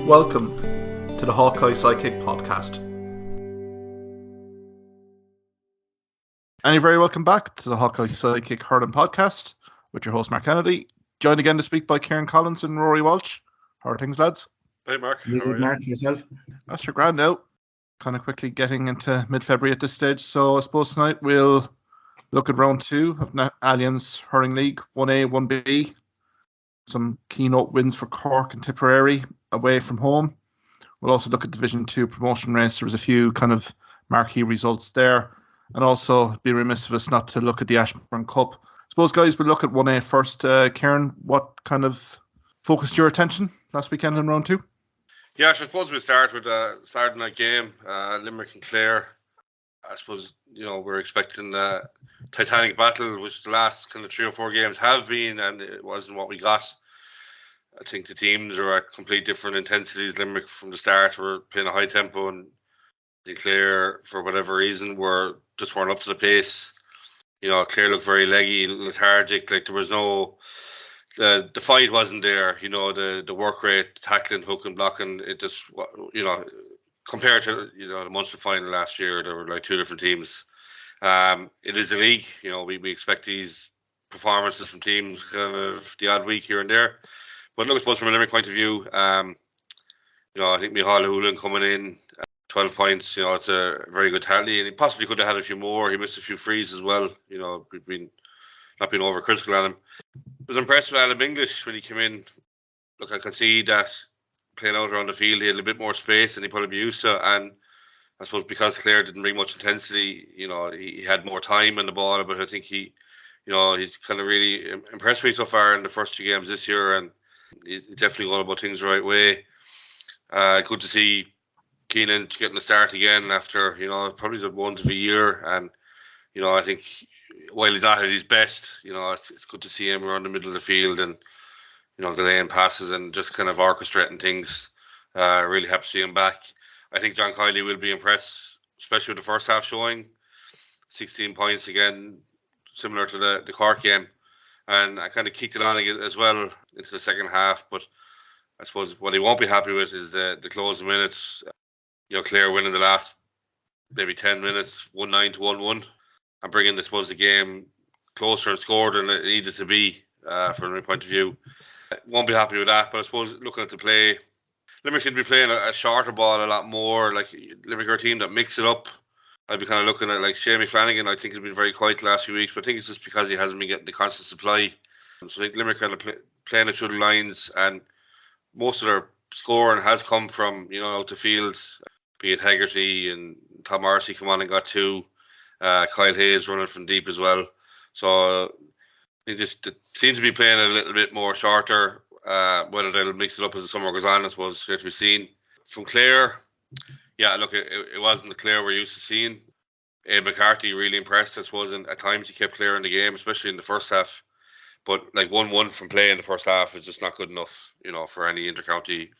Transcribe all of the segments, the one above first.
Welcome to the Hawkeye Sidekick podcast. And you're very welcome back to the Hawkeye Sidekick Hurling podcast with your host Mark Kennedy. Joined again this week by Kieran Collins and Ruairi Walsh. How are things, lads? Hey Mark. You good, Mark, yourself? That's your grand now. Kind of quickly getting into mid-February at this stage. So I suppose tonight we'll look at round 2 of Allianz Hurling League 1A, 1B. Some keynote wins for Cork and Tipperary away from home. We'll also look at Division 2 promotion race. There was a few kind of marquee results there. And also be remiss of us not to look at the Ashbourne Cup. I suppose, guys, we'll look at 1A first. Kieran, what kind of focused your attention last weekend in round 2? Yeah, I suppose we start with Saturday night game, Limerick and Clare. I suppose, we're expecting a titanic battle, which the last kind of 3 or 4 games have been, and it wasn't what we got. I think the teams are at complete different intensities. Limerick from the start were playing a high tempo, and Clare, for whatever reason, weren't up to the pace. Clare looked very leggy, lethargic. Like there was no, the fight wasn't there. The work rate, tackling, hooking, blocking. It just, compared to the Munster final last year, there were like 2 different teams. It is a league. We expect these performances from teams kind of the odd week here and there. But look, I suppose from a Limerick point of view, I think Micheál Hoolan coming in, 12 points, it's a very good tally, and he possibly could have had a few more. He missed a few frees as well. We've been not being overcritical on him. I was impressed with Adam English when he came in. Look, I can see that playing out around the field, he had a bit more space than he probably be used to, and I suppose because Clare didn't bring much intensity, he had more time in the ball, but I think he's kind of really impressed me so far in the first 2 games this year, and he's definitely going about things the right way. Good to see Kieran getting the start again after, probably the ones of a year, and, I think while he's not at his best, it's good to see him around the middle of the field and, delaying passes and just kind of orchestrating things. Really happy to see him back. I think John Kiley will be impressed, especially with the first half showing. 16 points again, similar to the Cork game. And I kind of kicked it on again as well into the second half. But I suppose what he won't be happy with is the closing minutes. Clare winning the last maybe 10 minutes, 1-9 to 1-1. And bringing, I suppose, the game closer and scored than it needed to be from my point of view. Won't be happy with that. But I suppose looking at the play, Limerick should be playing a shorter ball a lot more. Like Limerick are a team that mix it up. I'd be kind of looking at like Shamie Flanagan. I think has been very quiet the last few weeks, but I think it's just because he hasn't been getting the constant supply. So I think Limerick kind of playing it through the lines, and most of their scoring has come from out the field, be it Hegarty and Tom Marcy come on and got 2. Kyle Hayes running from deep as well. So they just seems to be playing a little bit more shorter. Whether they'll mix it up as the summer goes on, I suppose, is yet to be seen. From Clare, yeah, look, it wasn't the Clare we're used to seeing. Abe McCarthy really impressed, I suppose, and at times he kept Clare in the game, especially in the first half. But like 1-1 from play in the first half is just not good enough, for any country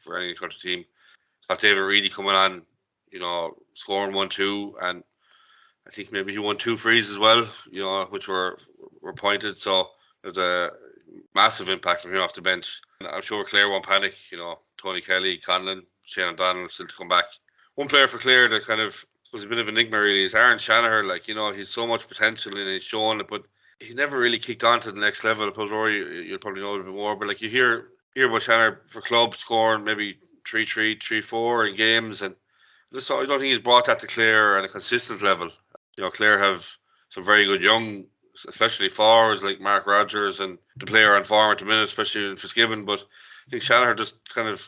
team. Got David Reedy coming on, scoring 1-2, and I think maybe he won 2 frees as well, which were pointed. So there's a massive impact from him off the bench. And I'm sure Clare won't panic. Tony Kelly, Conlon, Shane O'Donnell still to come back. One player for Clare that kind of was a bit of an enigma really is Aaron Shanahan. Like, he's so much potential and he's shown it, but he never really kicked on to the next level. I suppose Rory, you'll probably know a bit more, but like you hear about Shanahan for club scoring maybe 3-3, 3-4 in games, and I don't think he's brought that to Clare on a consistent level. Clare have some very good young, especially forwards like Mark Rogers and the player on form at the minute, especially in Fitzgibbon. But I think Shanahan just kind of,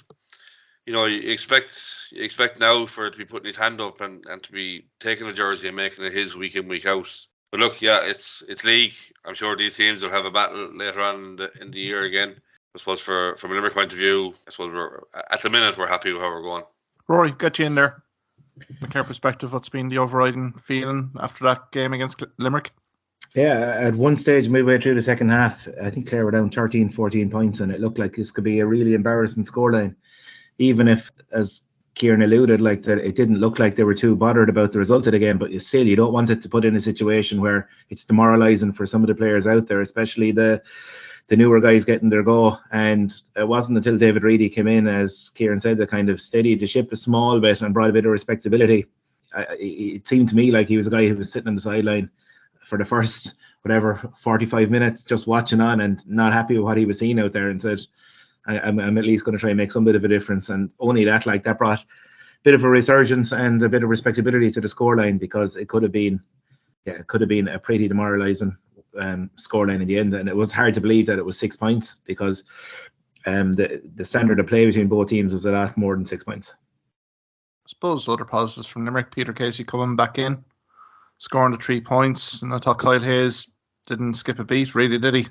you expect now for it to be putting his hand up and to be taking the jersey and making it his week in, week out. But look, yeah, it's league. I'm sure these teams will have a battle later on in the year again. I suppose from a Limerick point of view, I suppose at the minute we're happy with how we're going. Rory, get you in there. From a Clare perspective, what's been the overriding feeling after that game against Limerick? Yeah, at one stage midway through the second half, I think Clare were down 13, 14 points, and it looked like this could be a really embarrassing scoreline. Even if, as Kieran alluded, like that it didn't look like they were too bothered about the result of the game, but you don't want it to put in a situation where it's demoralising for some of the players out there, especially the the newer guys getting their go. And it wasn't until David Reedy came in, as Kieran said, that kind of steadied the ship a small bit and brought a bit of respectability. It seemed to me like he was a guy who was sitting on the sideline for the first 45 minutes, just watching on and not happy with what he was seeing out there, and said, I'm at least going to try and make some bit of a difference. And only that brought a bit of a resurgence and a bit of respectability to the scoreline, because it could have been a pretty demoralising scoreline in the end. And it was hard to believe that it was 6 points, because the standard of play between both teams was a lot more than 6 points. I suppose other positives from Limerick: Peter Casey coming back in, scoring the 3 points, and I thought Kyle Hayes didn't skip a beat, really, did he?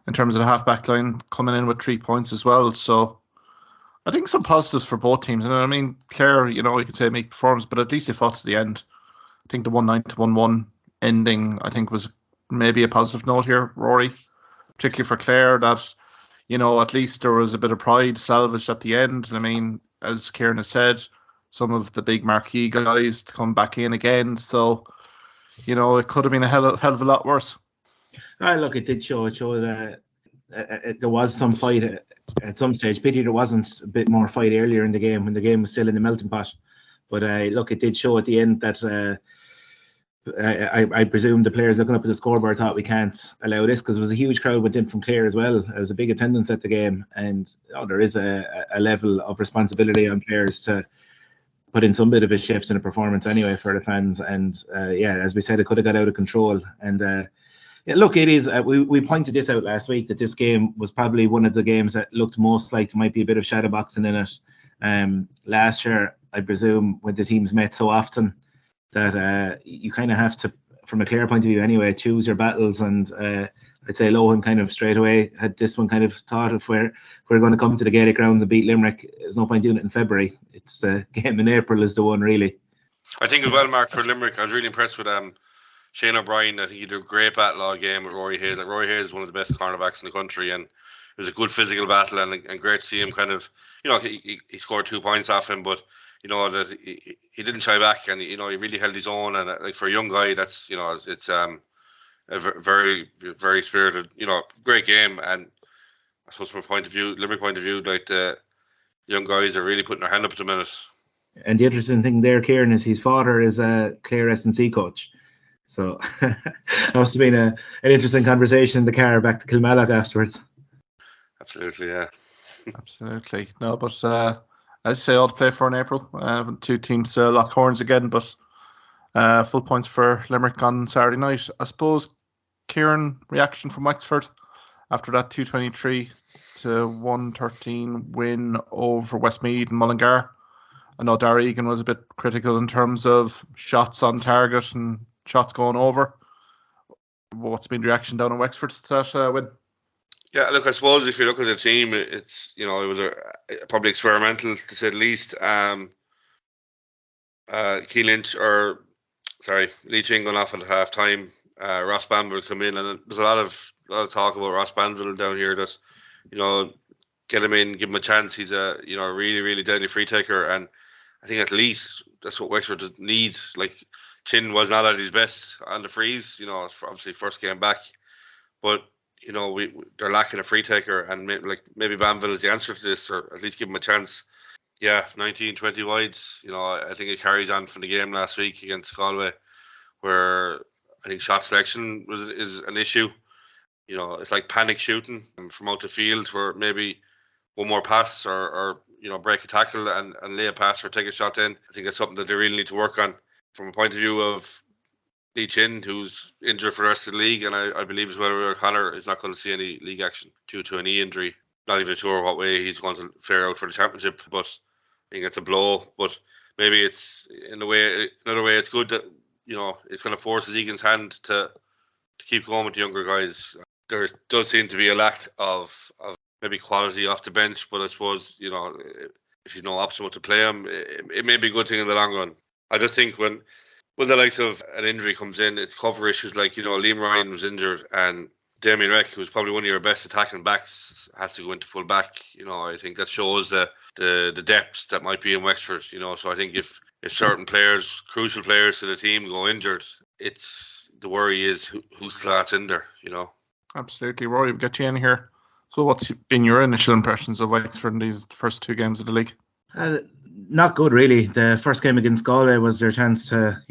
In terms of the half-back line, coming in with 3 points as well. So I think some positives for both teams. And I mean, Clare, you could say make performance, but at least they fought to the end. I think the 1-9 to 1-1 ending, I think, was maybe a positive note here, Ruairi, particularly for Clare, that, at least there was a bit of pride salvaged at the end. I mean, as Kieran has said, some of the big marquee guys to come back in again. So, it could have been a hell of a lot worse. Look, it did show. It showed that there was some fight at some stage. Pity there wasn't a bit more fight earlier in the game, when the game was still in the melting pot. But look, it did show at the end that I presume the players looking up at the scoreboard thought, we can't allow this, because there was a huge crowd went in from Clare as well. There was a big attendance at the game, and there is a level of responsibility on players to put in some bit of a shift in a performance anyway for the fans. And as we said, it could have got out of control. And look, it is. We pointed this out last week, that this game was probably one of the games that looked most like there might be a bit of shadowboxing in it. Last year, I presume, when the teams met so often, that you kind of have to, from a Clare point of view anyway, choose your battles. And I'd say Lohan kind of straight away had this one kind of thought, if we're going to come to the Gaelic grounds and beat Limerick, there's no point doing it in February. It's the game in April is the one, really. I think as well, Mark, for Limerick, I was really impressed with Shane O'Brien. I think he did a great battle all game with Ruairi Hayes. Like, Ruairi Hayes is one of the best cornerbacks in the country, and it was a good physical battle, and great to see him kind of, he scored 2 points off him, but that he didn't shy back, and he really held his own. And like, for a young guy, that's it's a very, very spirited, great game. And I suppose from Limerick point of view, like, the young guys are really putting their hand up at the minute. And the interesting thing there, Kieran, is his father is a Clare S&C coach. So that must have been an interesting conversation in the car back to Kilmallock afterwards. Absolutely, yeah. Absolutely. No, but as I say, all to play for in April. 2 teams lock horns again, but full points for Limerick on Saturday night. I suppose, Kieran, reaction from Wexford after that 223 to 113 win over Westmeath and Mullingar. I know Dara Egan was a bit critical in terms of shots on target and shots going over. What's been the reaction down in Wexford to that win? Yeah, look, I suppose if you look at the team, it's it was probably experimental, to say the least. Lee Ching going off at half time. Ross Banville come in, and there's a lot of talk about Ross Banville down here, that get him in, give him a chance. He's a really, really deadly free taker, and I think at least that's what Wexford need. Like, Chin was not at his best on the frees, obviously first game back, but they're lacking a free taker, and maybe Banville is the answer to this, or at least give him a chance. Yeah, 19-20 wides. I think it carries on from the game last week against Galway, where I think shot selection is an issue. It's like panic shooting from out the field, where maybe one more pass or break a tackle and lay a pass or take a shot in. I think that's something that they really need to work on. From a point of view of Lee Chin, who's injured for the rest of the league, and I believe as well O'Connor is not going to see any league action due to a knee injury. Not even sure what way he's going to fare out for the championship, but I think it's a blow. But maybe it's another way it's good that it kind of forces Egan's hand to keep going with the younger guys. There does seem to be a lack of maybe quality off the bench, but I suppose if you know optimal to play him, it may be a good thing in the long run. I just think when the likes of an injury comes in, it's cover issues. Like, Liam Ryan was injured, and Damien Reck, who's probably one of your best attacking backs, has to go into full back. I think that shows the depth that might be in Wexford. So I think if certain players, crucial players to the team, go injured, it's the worry is who slots in there. Absolutely. Rory, we'll get you in here. So what's been your initial impressions of Wexford in these first 2 games of the league? Not good, really. The first game against Galway was their chance to,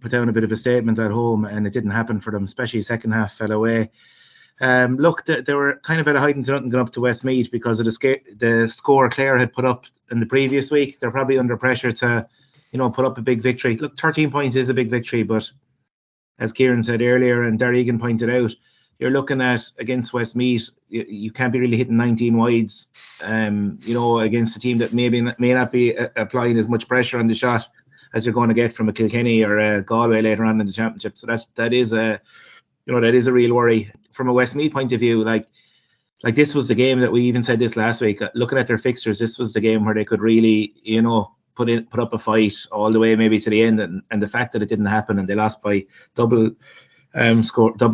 put down a bit of a statement at home, and it didn't happen for them, especially second half fell away. Look, they were kind of at a hiding to nothing going up to Westmeath because of the score Clare had put up in the previous week. They're probably under pressure to, put up a big victory. Look, 13 points is a big victory, but as Kieran said earlier and Darragh Egan pointed out, you're looking at against Westmeath, you can't be really hitting 19 wides, against a team that may not be applying as much pressure on the shot as you're going to get from a Kilkenny or a Galway later on in the championship. So that is a real worry. From a Westmeath point of view, like this was the game that we even said this last week. Looking at their fixtures, this was the game where they could really, put up a fight all the way maybe to the end. And the fact that it didn't happen and they lost by double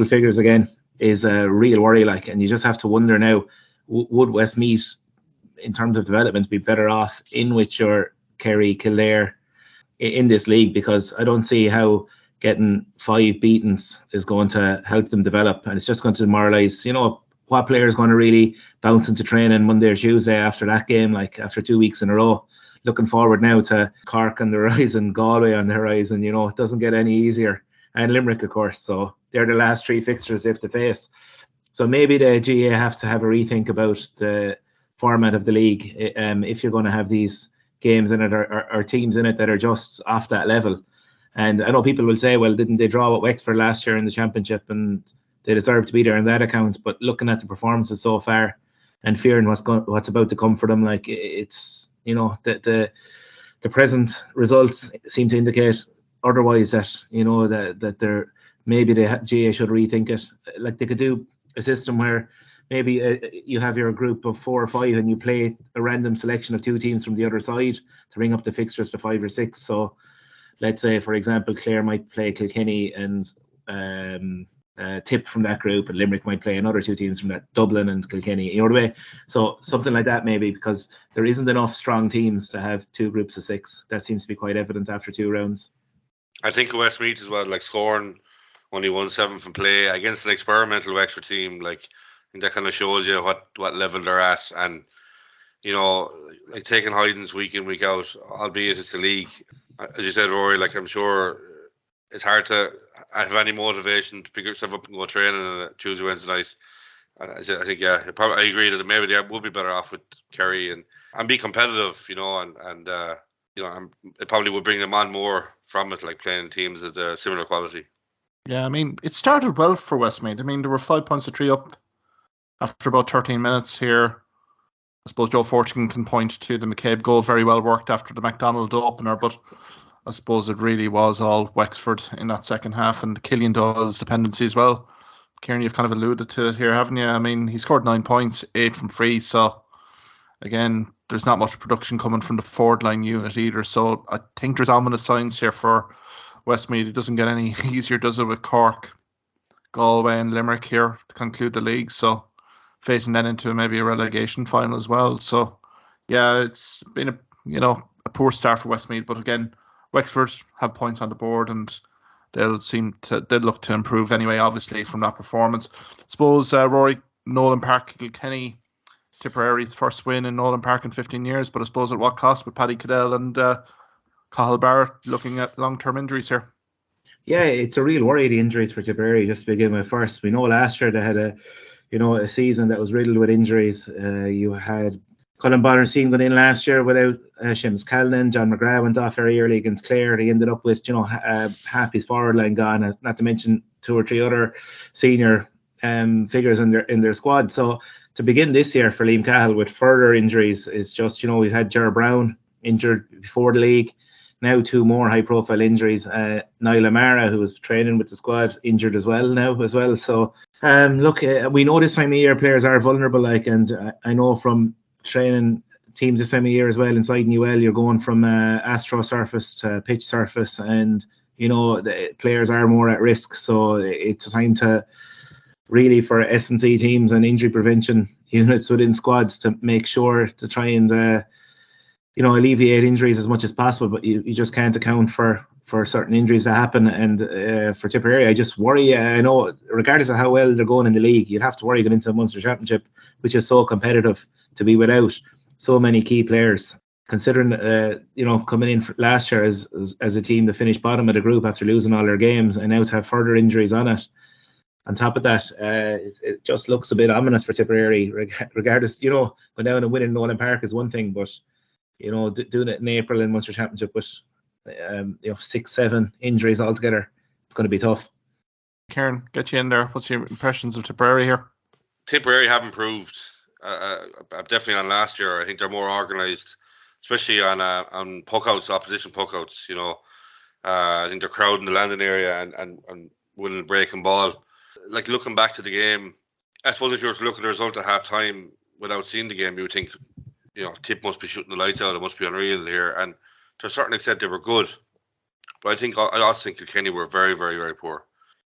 figures again is a real worry. And you just have to wonder now, would Westmeath, in terms of development, be better off in with your Kerry, Kildare in this league? Because I don't see how getting 5 beatings is going to help them develop, and it's just going to demoralise. What player is going to really bounce into training Monday or Tuesday after that game, after 2 weeks in a row? Looking forward now to Cork on the horizon, Galway on the horizon. It doesn't get any easier, and Limerick, of course. So they're the last 3 fixtures they have to face. So maybe the GA have to have a rethink about the format of the league if you're going to have these games in it or teams in it that are just off that level. And I know people will say, well, didn't they draw with Wexford last year in the championship and they deserve to be there in that account? But looking at the performances so far and fearing what's about to come for them, it's, the present results seem to indicate otherwise, that they're maybe the GA should rethink it. They could do a system where maybe you have your group of 4 or 5 and you play a random selection of 2 teams from the other side to bring up the fixtures to 5 or 6. So let's say, for example, Clare might play Kilkenny and Tip from that group, and Limerick might play another 2 teams from that, Dublin and Kilkenny. You know what I mean? So something like that maybe, because there isn't enough strong teams to have 2 groups of 6. That seems to be quite evident after 2 rounds. I think Westmeath as well, scoring only 1-7 from play against an experimental Wexford team, I think that kind of shows you what level they're at. And, taking hidings week in, week out, albeit it's the league. As you said, Rory, I'm sure it's hard to have any motivation to pick yourself up and go training on a Tuesday, Wednesday night. I think, yeah, I agree that maybe they would be better off with Kerry and be competitive, and it probably would bring them on more from it, playing teams at a similar quality. Yeah, it started well for Westmeath. There were 5 points to 3 up after about 13 minutes here. I suppose Joe Fortune can point to the McCabe goal, very well worked after the McDonald opener, but I suppose it really was all Wexford in that second half, and the Killian Doyle's dependency as well. Kieran, you've kind of alluded to it here, haven't you? He scored 9 points, 8 from free, so again, there's not much production coming from the forward line unit either, so I think there's ominous signs here for Westmeath. It doesn't get any easier, does it, with Cork, Galway and Limerick here to conclude the league, so facing that into maybe a relegation final as well. So yeah, it's been a poor start for Westmeath, but again, Wexford have points on the board and they'll look to improve anyway, obviously, from that performance. I suppose, Rory, Nolan Park, Kilkenny, Tipperary's first win in Nolan Park in 15 years, but I suppose at what cost with Paddy Cadell and Cathal Barrett looking at long-term injuries here? Yeah, it's a real worry, the injuries for Tipperary, just to begin with first. We know last year they had a season that was riddled with injuries. You had Colin Bonner-Seen going in last year without Seamus Callanan. John McGrath went off very early against Clare. He ended up with, half his forward line gone, not to mention 2 or 3 other senior figures in their squad. So to begin this year for Liam Cahill with further injuries is just, we've had Ger Brown injured before the league. Now 2 more high-profile injuries. Niall Amara, who was training with the squad, injured as well. So look, we know this time of year players are vulnerable, and I know from training teams this time of year as well inside UL, you're going from astro surface to pitch surface, and the players are more at risk. So it's time to really, for S&C teams and injury prevention units within squads, to make sure to try and alleviate injuries as much as possible, but you just can't account for certain injuries that happen. And for Tipperary, I just worry. I know, regardless of how well they're going in the league, you'd have to worry going into a Munster Championship, which is so competitive, to be without so many key players. Considering, coming in last year as a team that finished bottom of the group after losing all their games, and now to have further injuries on it. On top of that, it just looks a bit ominous for Tipperary. Regardless, going down and winning Nolan Park is one thing, but doing it in April in Munster Championship with 6-7 injuries altogether, it's going to be tough. Kieran, get you in there. What's your impressions of Tipperary here? Tipperary have improved. Definitely on last year. I think they're more organised, especially on puckouts, opposition puckouts. I think they're crowding the landing area and winning breaking ball. Like, looking back to the game, I suppose if you were to look at the result at half time without seeing the game, you would think, Tip must be shooting the lights out. It must be unreal here. And to a certain extent, they were good. But I also think Kilkenny were very, very, very poor.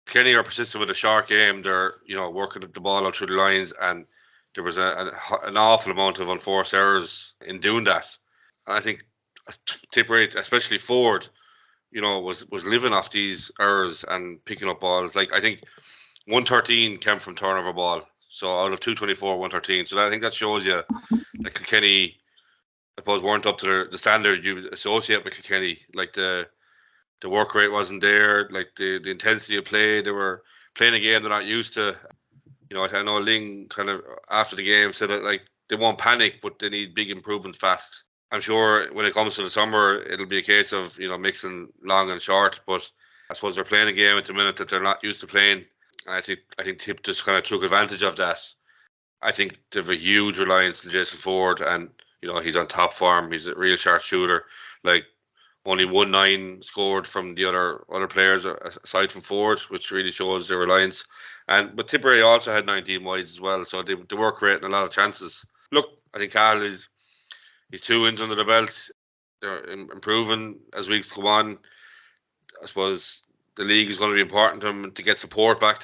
Kilkenny are persistent with a short game. They're, working the ball out through the lines, and there was an awful amount of unforced errors in doing that. And I think Tipperary, especially Ford, was living off these errors and picking up balls. Like, I think 113 came from turnover ball. So out of 224, 113. So I think that shows you that Kilkenny, I suppose, weren't up to the standard you associate with Kilkenny. Like, the work rate wasn't there. Like, the intensity of play, they were playing a game they're not used to. I know Ling kind of after the game said that, like, they won't panic, but they need big improvements fast. I'm sure when it comes to the summer, it'll be a case of mixing long and short. But I suppose they're playing a game at the minute that they're not used to playing. And I think Tip just kind of took advantage of that. I think they have a huge reliance on Jason Ford, and he's on top form. He's a real sharp shooter. Like, only 1-9 scored from the other players aside from Ford, which really shows their reliance. But Tipperary also had 19 wides as well, so they were creating a lot of chances. Look, I think Carl he's 2 wins under the belt. They're improving as weeks go on. I suppose the league is going to be important to him to get support back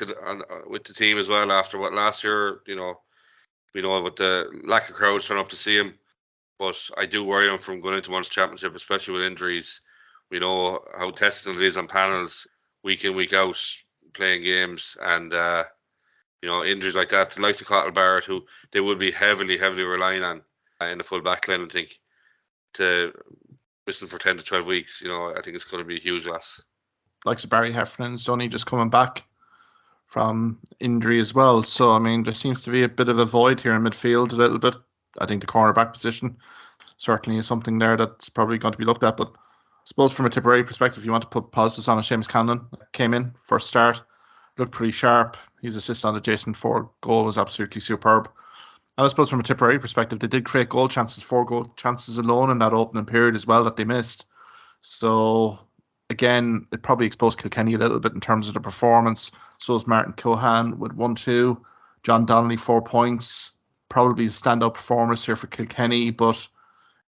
with the team as well after what last year, we know about the lack of crowds turning up to see him. But I do worry him from going into Munster Championship, especially with injuries. We know how testing it is on panels week in, week out, playing games, and injuries like that. The likes of Cottle Barrett, who they would be heavily, heavily relying on in the full back line, I think, to listen for 10 to 12 weeks. I think it's going to be a huge loss. Likes of Barry Heffernan's only just coming back from injury as well. So, I mean, there seems to be a bit of a void here in midfield a little bit. I think the cornerback position certainly is something there that's probably going to be looked at. But I suppose from a Tipperary perspective, you want to put positives on it. Seamus Cannon came in first start, looked pretty sharp. His assist on the Jason Ford goal was absolutely superb. And I suppose from a Tipperary perspective, they did create goal chances, 4 goal chances alone in that opening period as well that they missed. So, again, it probably exposed Kilkenny a little bit in terms of the performance. So is Martin Cohan with 1-2. John Donnelly, 4 points. Probably standout performers here for Kilkenny, but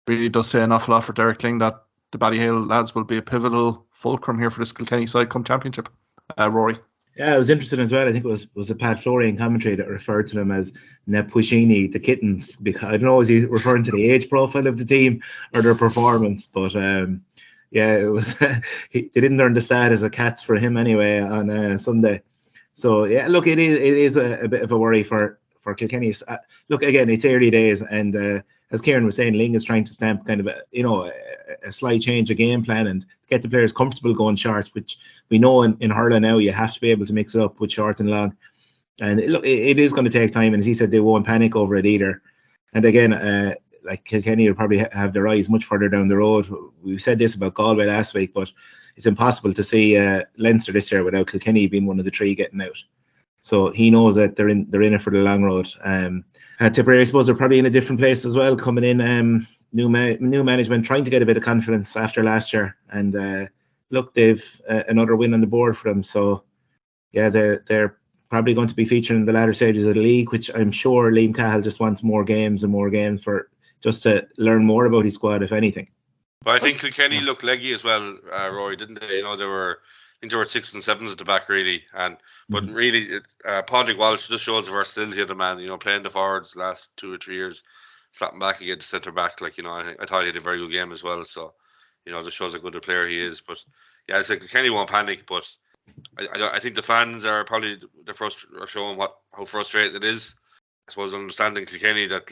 really does say an awful lot for Derek Ling that the Ballyhale lads will be a pivotal fulcrum here for this Kilkenny side come championship. Rory. Yeah, I was interested as well. I think it was a Pat Florian commentary that referred to them as Nepushini, the kittens, because I don't know, is he referring to the age profile of the team or their performance? But yeah, it was. They didn't learn the sad as a cats for him anyway on Sunday. So yeah, look, it is a bit of a worry for Kilkenny. Look, again, it's early days, and as Kieran was saying, Ling is trying to stamp kind of a slight change of game plan and get the players comfortable going short, which we know in hurling now you have to be able to mix it up with short and long. And it is going to take time, and as he said, they won't panic over it either. And again, like Kilkenny will probably have their eyes much further down the road. We've said this about Galway last week, but it's impossible to see Leinster this year without Kilkenny being one of the 3 getting out. So he knows that they're in it for the long road. Tipperary, I suppose, are probably in a different place as well, coming in, new management, trying to get a bit of confidence after last year. And look, they've another win on the board for them. So yeah, they're probably going to be featuring in the latter stages of the league, which I'm sure Liam Cahill just wants more games for just to learn more about his squad, if anything. But I think Kilkenny looked leggy as well, Roy, didn't they? They were 6s and 7s at the back, really. But really, Padraig Walsh just shows the versatility of the man. Playing the forwards last 2 or 3 years, slapping back against centre back. Like, I thought he had a very good game as well. So, just shows how good a player he is. But yeah, it's like Kenny won't panic, but I think the fans are probably are showing how frustrated it is. I suppose understanding Kilkenny that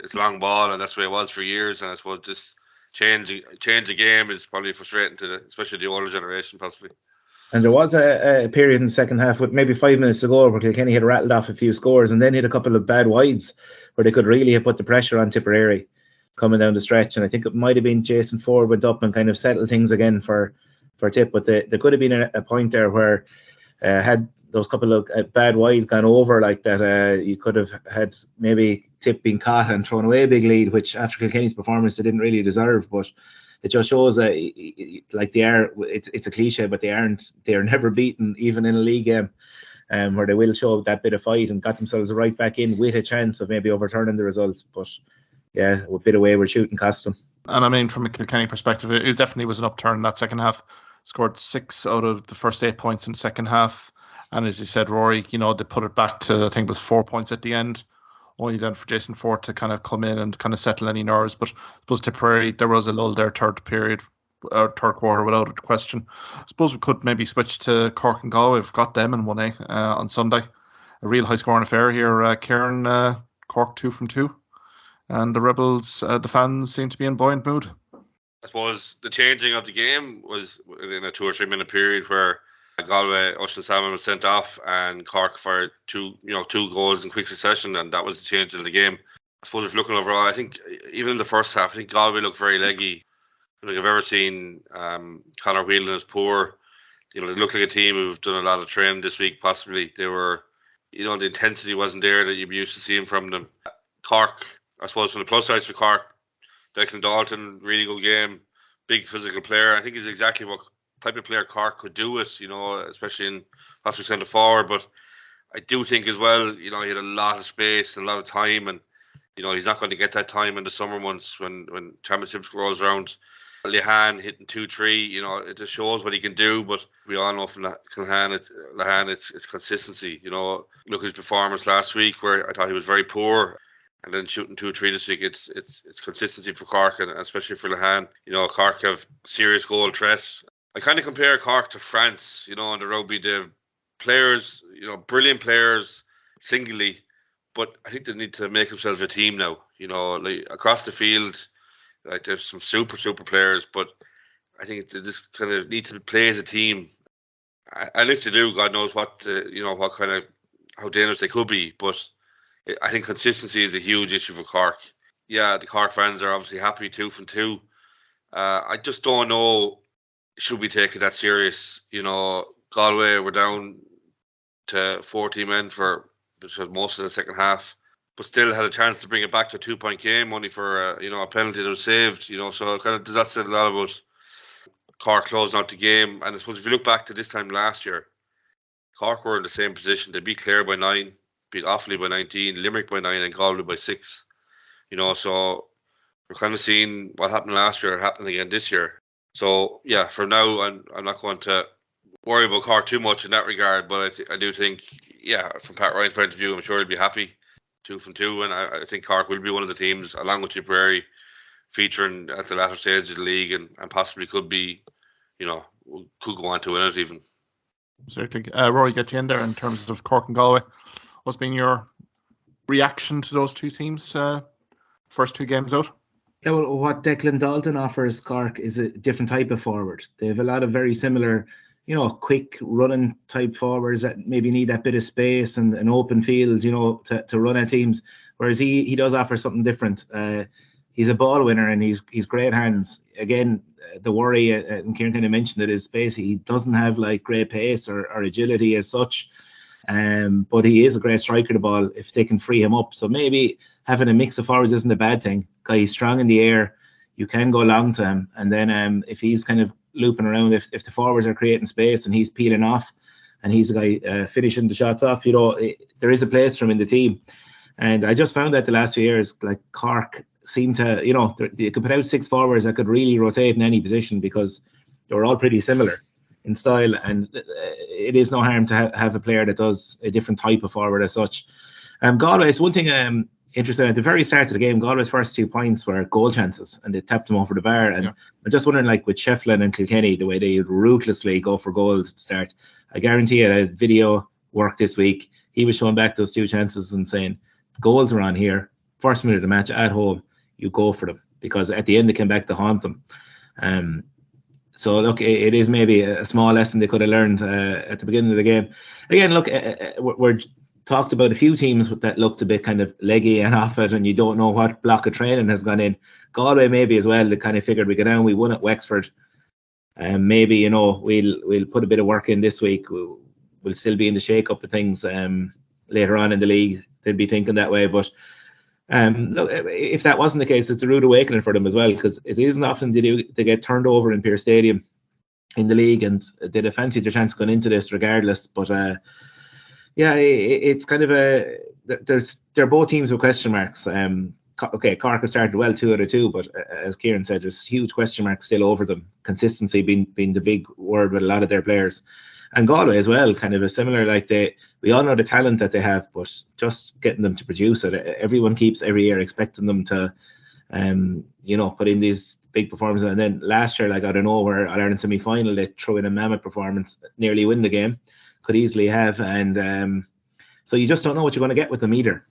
it's long ball and that's the way it was for years, and I suppose this change the game is probably frustrating to especially the older generation possibly. And there was a period in the second half with maybe 5 minutes to go where Kilkenny had rattled off a few scores and then hit a couple of bad wides where they could really have put the pressure on Tipperary coming down the stretch. And I think it might have been Jason Ford went up and kind of settled things again for Tip. But there could have been a point there where had those couple of bad wides gone over like that, you could have had maybe Tip being caught and thrown away a big lead, which after Kilkenny's performance they didn't really deserve. But it just shows that like they are, it's a cliche, but they're never beaten even in a league game, where they will show that bit of fight and got themselves right back in with a chance of maybe overturning the results. But yeah, a bit of wayward shooting cost them. And I mean, from a Kilkenny perspective, it definitely was an upturn in that second half. Scored 6 out of the first 8 points in the second half. And as you said, Ruairi, they put it back to, I think it was 4 points at the end. Only then for Jason Ford to kind of come in and kind of settle any nerves. But I suppose Tipperary, there was a lull there third quarter without a question. I suppose we could maybe switch to Cork and Galway. We've got them in 1A on Sunday. A real high-scoring affair here. Kieran, Cork 2 from 2. And the Rebels, the fans seem to be in buoyant mood. I suppose the changing of the game was in a 2 or 3 minute period where Galway, Ocean Salmon was sent off and Cork fired two goals in quick succession, and that was the change in the game. I suppose if looking overall, I think even in the first half, I think Galway looked very leggy. I don't think I've ever seen Conor Whelan as poor. They look like a team who've done a lot of training this week, possibly. They were, the intensity wasn't there that you'd be used to seeing from them. Cork, I suppose from the plus sides for Cork, Declan Dalton, really good game, big physical player. I think he's exactly what type of player Cork could do it, especially in possibly centre forward. But I do think as well, he had a lot of space and a lot of time, and he's not going to get that time in the summer months when championships rolls around. Lehane hitting 2-3, it just shows what he can do. But we all know from Lehane, it's consistency. Look at his performance last week where I thought he was very poor. And then shooting 2-3 this week, it's consistency for Cork, and especially for Lehane. Cork have serious goal threat. I kind of compare Cork to France, on the rugby. They have players, brilliant players singly, but I think they need to make themselves a team now. Like across the field, like there's some super players, but I think they just kind of need to play as a team. And if they do, God knows what kind of how dangerous they could be. But I think consistency is a huge issue for Cork. Yeah, the Cork fans are obviously happy 2 from 2. I just don't know, should we take it that serious? Galway were down to 14 men for most of the second half, but still had a chance to bring it back to a 2-point game, only for a penalty that was saved. So kind of does that say a lot about Cork closing out the game? And I suppose if you look back to this time last year, Cork were in the same position. They beat Clare by 9. Beat Offaly by 19, Limerick by 9, and Galway by 6. So we're kind of seeing what happened last year happening again this year. So yeah, for now, I'm not going to worry about Cork too much in that regard. But I do think, from Pat Ryan's point of view, I'm sure he'll be happy 2 from 2, and I think Cork will be one of the teams, along with Tipperary, featuring at the latter stage of the league, and possibly could be, could go on to win it even. Certainly, Rory, get you in there in terms of Cork and Galway. What's been your reaction to those two teams first 2 games out? Yeah, well, what Declan Dalton offers Cork is a different type of forward. They have a lot of very similar, quick running type forwards that maybe need that bit of space and an open field, to run at teams. Whereas he does offer something different. He's a ball winner and he's great hands. Again, the worry, and Kieran kind of mentioned it, is space. He doesn't have like great pace or agility as such. But he is a great striker of the ball if they can free him up. So maybe having a mix of forwards isn't a bad thing. He's strong in the air. You can go long to him. And then if he's kind of looping around, if the forwards are creating space and he's peeling off and he's a guy finishing the shots off, there is a place for him in the team. And I just found that the last few years, like Cork seem to, they could put out 6 forwards that could really rotate in any position because they were all pretty similar in style, and it is no harm to have a player that does a different type of forward as such. Galway, it's one thing interesting. At the very start of the game, Galway's first 2 points were goal chances, and they tapped them over the bar. And I'm just wondering, like with Shefflin and Kilkenny, the way they ruthlessly go for goals at the start. I guarantee you, a video work this week, he was showing back those 2 chances and saying, goals are on here. First minute of the match at home, you go for them, because at the end they came back to haunt them. So look, it is maybe a small lesson they could have learned at the beginning of the game. Again, look, we're talked about a few teams that looked a bit kind of leggy and off it, and you don't know what block of training has gone in. Galway maybe as well. They kind of figured we go down. We won at Wexford, and maybe we'll put a bit of work in this week. We'll still be in the shake-up of things later on in the league. They'd be thinking that way, but look, if that wasn't the case, it's a rude awakening for them as well, because it isn't often they get turned over in Pearse Stadium in the league, and they'd have fancied their chance going into this regardless. But it's kind of they're both teams with question marks. Okay, Cork has started well 2 out of 2, but as Kieran said, there's huge question marks still over them. Consistency being the big word with a lot of their players. And Galway as well, kind of a similar, like we all know the talent that they have, but just getting them to produce it. Everyone keeps every year expecting them to, put in these big performances. And then last year, like out of nowhere, All-Ireland semi-final, they throw in a mammoth performance, nearly win the game, could easily have. And so you just don't know what you're going to get with them either.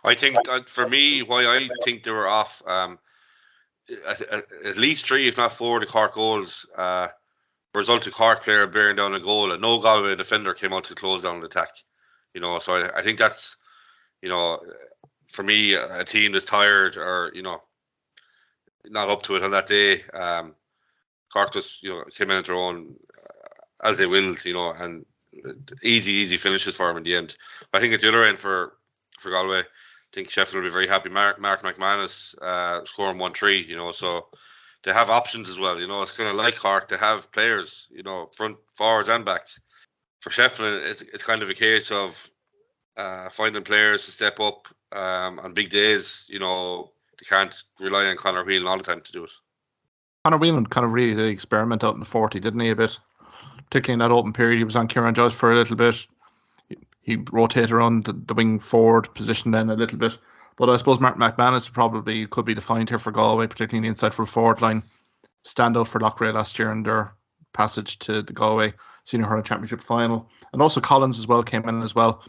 I think for me, why I think they were off, at least 3, if not 4, of the Cork goals. Result of Cork player bearing down a goal, and no Galway defender came out to close down the attack. So I think that's, for me, a team that's tired or, not up to it on that day. Cork just, came in at their own, as they willed, and easy finishes for them in the end. I think at the other end for Galway, I think Sheffield will be very happy. Martin McManus scoring 1-3, so they have options as well. It's kind of like Cork. They have players, front forwards and backs. For Sheffield, it's kind of a case of finding players to step up on big days. They can't rely on Conor Whelan all the time to do it. Conor Whelan kind of really did experiment out in the 40, didn't he, a bit? Particularly in that open period. He was on Kieran Judge for a little bit. He rotated around the wing forward position then a little bit. But I suppose Martin McManus probably could be defined here for Galway, particularly in the inside full forward line. Standout for Loughrea last year in their passage to the Galway Senior Hurling Championship final. And also Collins as well came in as well.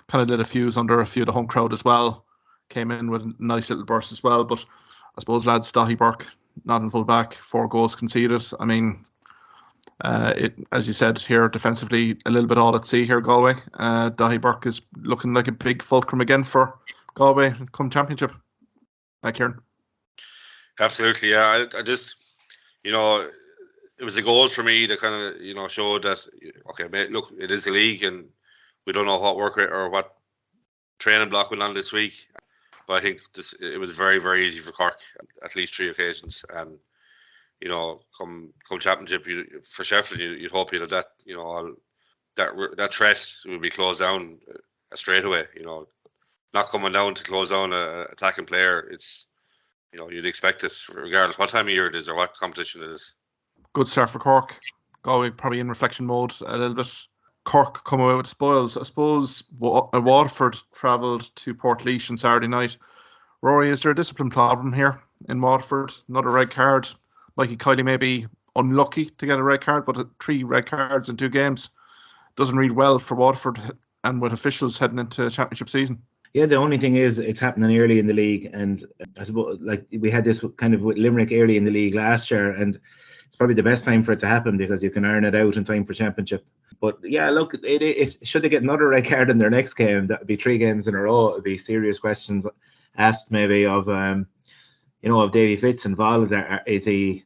Kind of lit a fuse under a few of the home crowd as well. Came in with a nice little burst as well. But I suppose lads, Dahi Burke not in full back, 4 goals conceded. I mean, as you said here, defensively a little bit all at sea here, Galway. Dahi Burke is looking like a big fulcrum again for Galway come championship. Kieran. Absolutely, yeah. I just, it was the goals for me that kind of, showed that, okay, mate, look, it is a league and we don't know what work rate or what training block went on this week. But I think it was very, very easy for Cork at least 3 occasions. And, come championship, for Sheffield, you'd hope that that threat would be closed down straight away. Not coming down to close down an attacking player. It's, you'd expect it regardless what time of year it is or what competition it is. Good start for Cork. Galway probably in reflection mode a little bit. Cork come away with spoils. I suppose Waterford travelled to Portlaoise on Saturday night. Ruairi, is there a discipline problem here in Waterford? Another red card. Mikey Kiley may be unlucky to get a red card, but 3 red cards in 2 games doesn't read well for Waterford and with officials heading into championship season. Yeah, the only thing is it's happening early in the league, and I suppose like we had this kind of with Limerick early in the league last year, and it's probably the best time for it to happen because you can earn it out in time for championship. But yeah, look, it should they get another red card in their next game, that would be 3 games in a row. It would be serious questions asked maybe of of Davy Fitz involved. Is he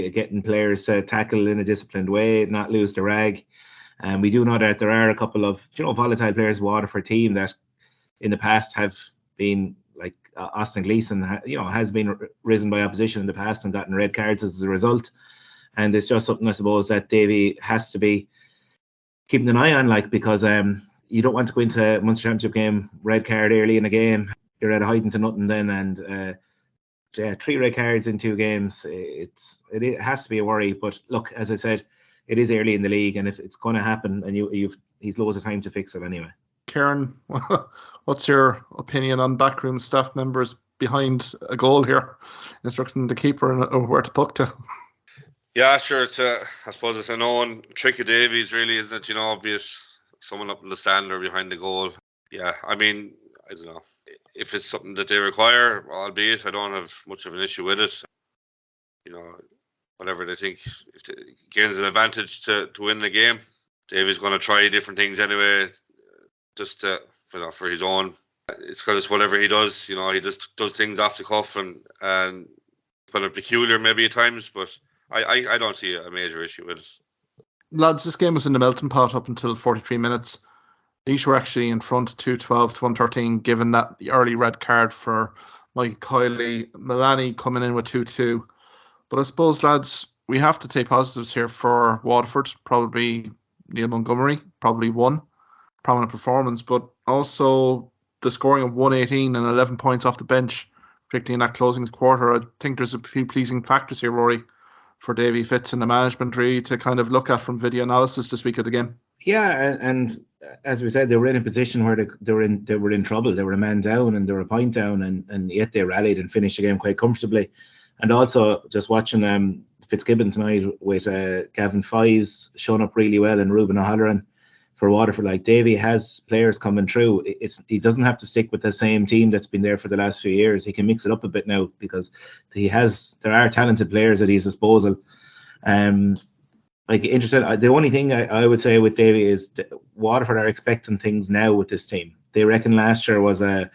getting players to tackle in a disciplined way, not lose the rag? And we do know that there are a couple of volatile players in the Waterford team that in the past have been like Austin Gleeson, has been risen by opposition in the past and gotten red cards as a result. And it's just something I suppose that Davy has to be keeping an eye on, because you don't want to go into a Munster Championship game red card early in a game. You're at a hiding to nothing then, and 3 red cards in 2 games. It has to be a worry. But look, as I said, it is early in the league, and if it's going to happen, and he's loads of time to fix it anyway. Kieran, what's your opinion on backroom staff members behind a goal here, instructing the keeper where to puck to? Yeah, sure. I suppose it's a known trick of Davies, really, isn't it? Be it someone up in the stand or behind the goal. Yeah, I mean, I don't know. If it's something that they require, albeit I don't have much of an issue with it. Whatever they think, if it gains an advantage to win the game, Davies going to try different things anyway, just to, for his own. It's because it's whatever he does. He just does things off the cuff and kind of peculiar maybe at times, but I don't see a major issue with it. Lads, this game was in the melting pot up until 43 minutes. Laois were actually in front 2-12 to 113, given that the early red card for Mike Kiley. Milani coming in with 2-2. But I suppose, lads, we have to take positives here for Waterford. Probably Neil Montgomery, probably one prominent performance, but also the scoring of 118 and 11 points off the bench, particularly in that closing quarter. I think there's a few pleasing factors here, Ruairi, for Davy Fitz and the management really to kind of look at from video analysis this week of the game. Yeah, and as we said, they were in a position where they were in trouble. They were a man down and they were a point down, and yet they rallied and finished the game quite comfortably. And also just watching Fitzgibbon tonight with Gavin Fies showing up really well and Ruben O'Halloran for Waterford. Like, Davy has players coming through. He doesn't have to stick with the same team that's been there for the last few years. He can mix it up a bit now because there are talented players at his disposal. The only thing I would say with Davy is that Waterford are expecting things now with this team. They reckon last year was a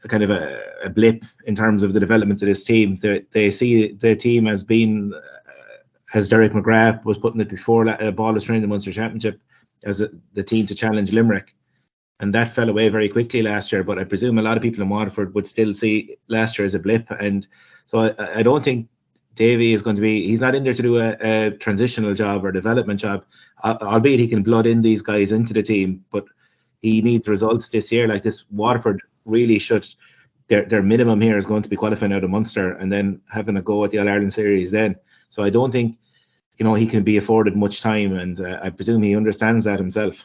kind of a blip in terms of the development of this team. They see the team as being, as Derek McGrath was putting it before ball was in the Munster Championship, as the team to challenge Limerick. And that fell away very quickly last year, but I presume a lot of people in Waterford would still see last year as a blip. And so I don't think Davy is going to be, he's not in there to do a transitional job or development job, albeit he can blood in these guys into the team, but he needs results this year. Like this, Waterford really should, their minimum here is going to be qualifying out of Munster and then having a go at the All-Ireland series then. So I don't think, he can be afforded much time, and I presume he understands that himself.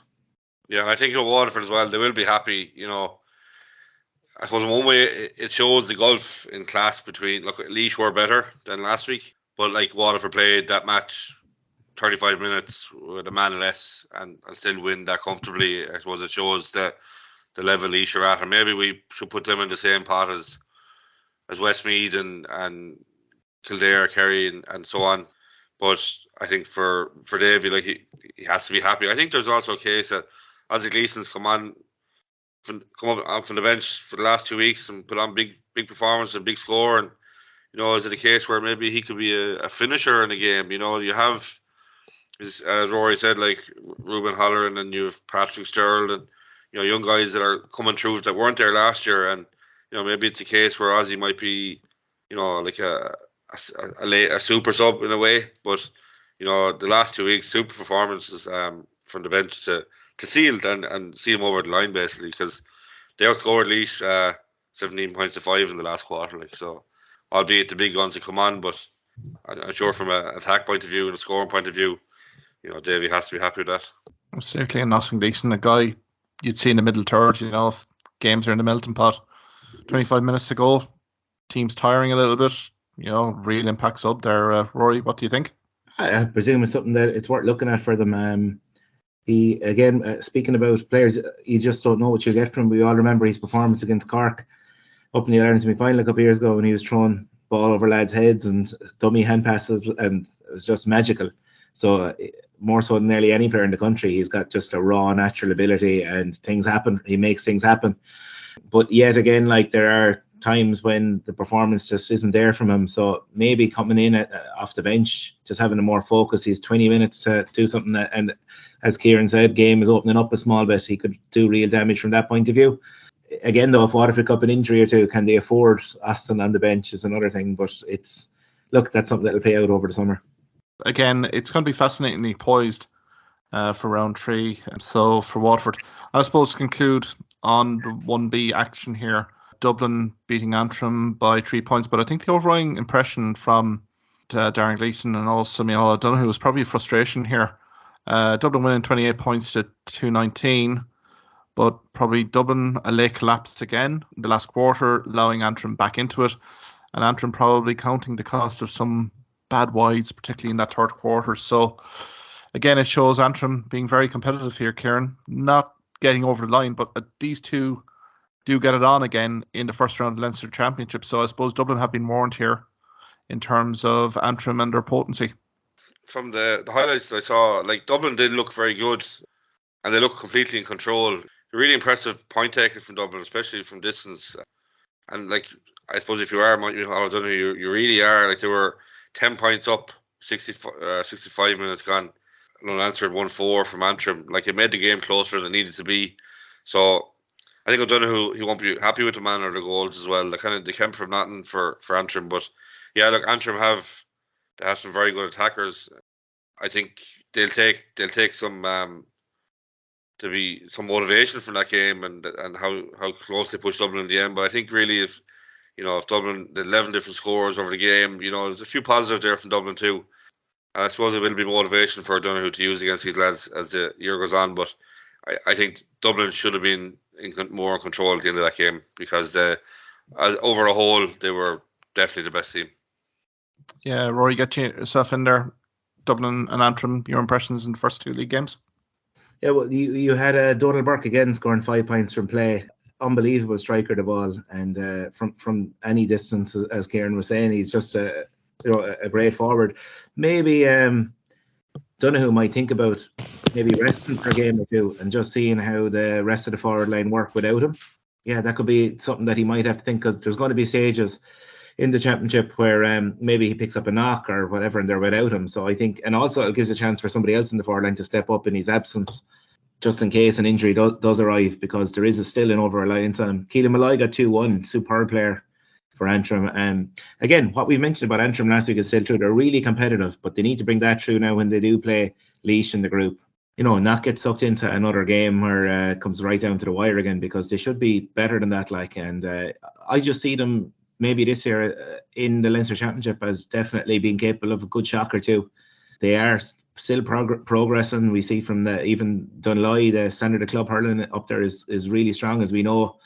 Yeah, I think at Waterford as well, they will be happy. I suppose in one way it shows the gulf in class between, Laois were better than last week, but Waterford played that match 35 minutes with a man less and still win that comfortably. I suppose it shows the level Laois are at, and maybe we should put them in the same pot as Westmeath and Kildare, Kerry and so on. But I think for Davy, he has to be happy. I think there's also a case that Ozzy Gleeson's come up from the bench for the last 2 weeks and put on big performance and big score. And is it a case where maybe he could be a finisher in a game? You have, as Rory said, Ruben Halloran, and you have Patrick Sturl, and young guys that are coming through that weren't there last year. And maybe it's a case where Ozzy might be a super sub in a way, but the last 2 weeks super performances from the bench to seal and see him over the line basically, because they outscored Laois 17 points to 5 in the last quarter. So albeit the big guns have come on, but I'm sure from an attack point of view and a scoring point of view, Davy has to be happy with that. Absolutely, and Nothing Gleeson, a guy you'd see in the middle third. If games are in the melting pot, 25 minutes to go, team's tiring a little bit. Real impacts up there. Rory, what do you think? I presume it's something that it's worth looking at for them. He, again, speaking about players, you just don't know what you get from him. We all remember his performance against Cork up in the All-Ireland semi-final a couple of years ago when he was throwing ball over lads' heads and dummy hand passes, and it was just magical. So more so than nearly any player in the country, he's got just a raw natural ability, and things happen. He makes things happen. But yet again, there are times when the performance just isn't there from him. So maybe coming in off the bench, just having a more focus. He's 20 minutes to do something that, and as Kieran said, game is opening up a small bit. He could do real damage from that point of view. Again, though, if Waterford Cup an injury or two, can they afford Austin on the bench is another thing. But that's something that'll pay out over the summer. Again, it's going to be fascinatingly poised for round 3. So for Waterford, I suppose to conclude on the 1B action here, Dublin beating Antrim by 3 points, but I think the overriding impression from Darren Gleeson and also Micheál O'Donoghue was probably a frustration here. Dublin winning 28 points to 219, But probably Dublin, a late collapse again in the last quarter, allowing Antrim back into it. And Antrim probably counting the cost of some bad wides, particularly in that third quarter. So, again, it shows Antrim being very competitive here, Kieran. Not getting over the line, but these two do get it on again in the first round of the Leinster Championship. So I suppose Dublin have been warned here in terms of Antrim and their potency. From the highlights I saw, like Dublin did look very good and they look completely in control. Really impressive point taking from Dublin, especially from distance. And like, I suppose if you are O'Donoghue, you really are. Like, they were 10 points up, 65 minutes gone. Unanswered 1-4 from Antrim. Like, it made the game closer than it needed to be. So I think O'Donoghue, he won't be happy with the man or the goals as well. They came from nothing for Antrim. But yeah, look, Antrim have some very good attackers. I think they'll take some to be some motivation from that game and how close they pushed Dublin in the end. But I think really if Dublin, the 11 different scores over the game, there's a few positives there from Dublin too. I suppose it will be motivation for O'Donoghue to use against these lads as the year goes on. But I think Dublin should have been more in control at the end of that game because over a whole, they were definitely the best team. Yeah, Rory, get yourself in there. Dublin and Antrim, your impressions in the first two league games? Yeah, well, you had Donald Burke again scoring 5 points from play. Unbelievable striker the ball, and from any distance, as Kieran was saying, he's just a great forward. Maybe Donoghue might think about maybe resting for a game or two and just seeing how the rest of the forward line work without him. Yeah, that could be something that he might have to think, because there's going to be stages in the championship where maybe he picks up a knock or whatever and they're without him. So I think, and also it gives a chance for somebody else in the forward line to step up in his absence, just in case an injury does arrive, because there is still an over-reliance on him. Keelan Malloy got 2-1, superb player for Antrim. Again, what we mentioned about Antrim last week is still true. They're really competitive, but they need to bring that through now when they do play Laois in the group. Not get sucked into another game where it comes right down to the wire again, because they should be better than that. And I just see them maybe this year in the Leinster Championship as definitely being capable of a good shock or two. They are still progressing. We see from even Dunloy, the standard of club hurling up there is really strong, as we know.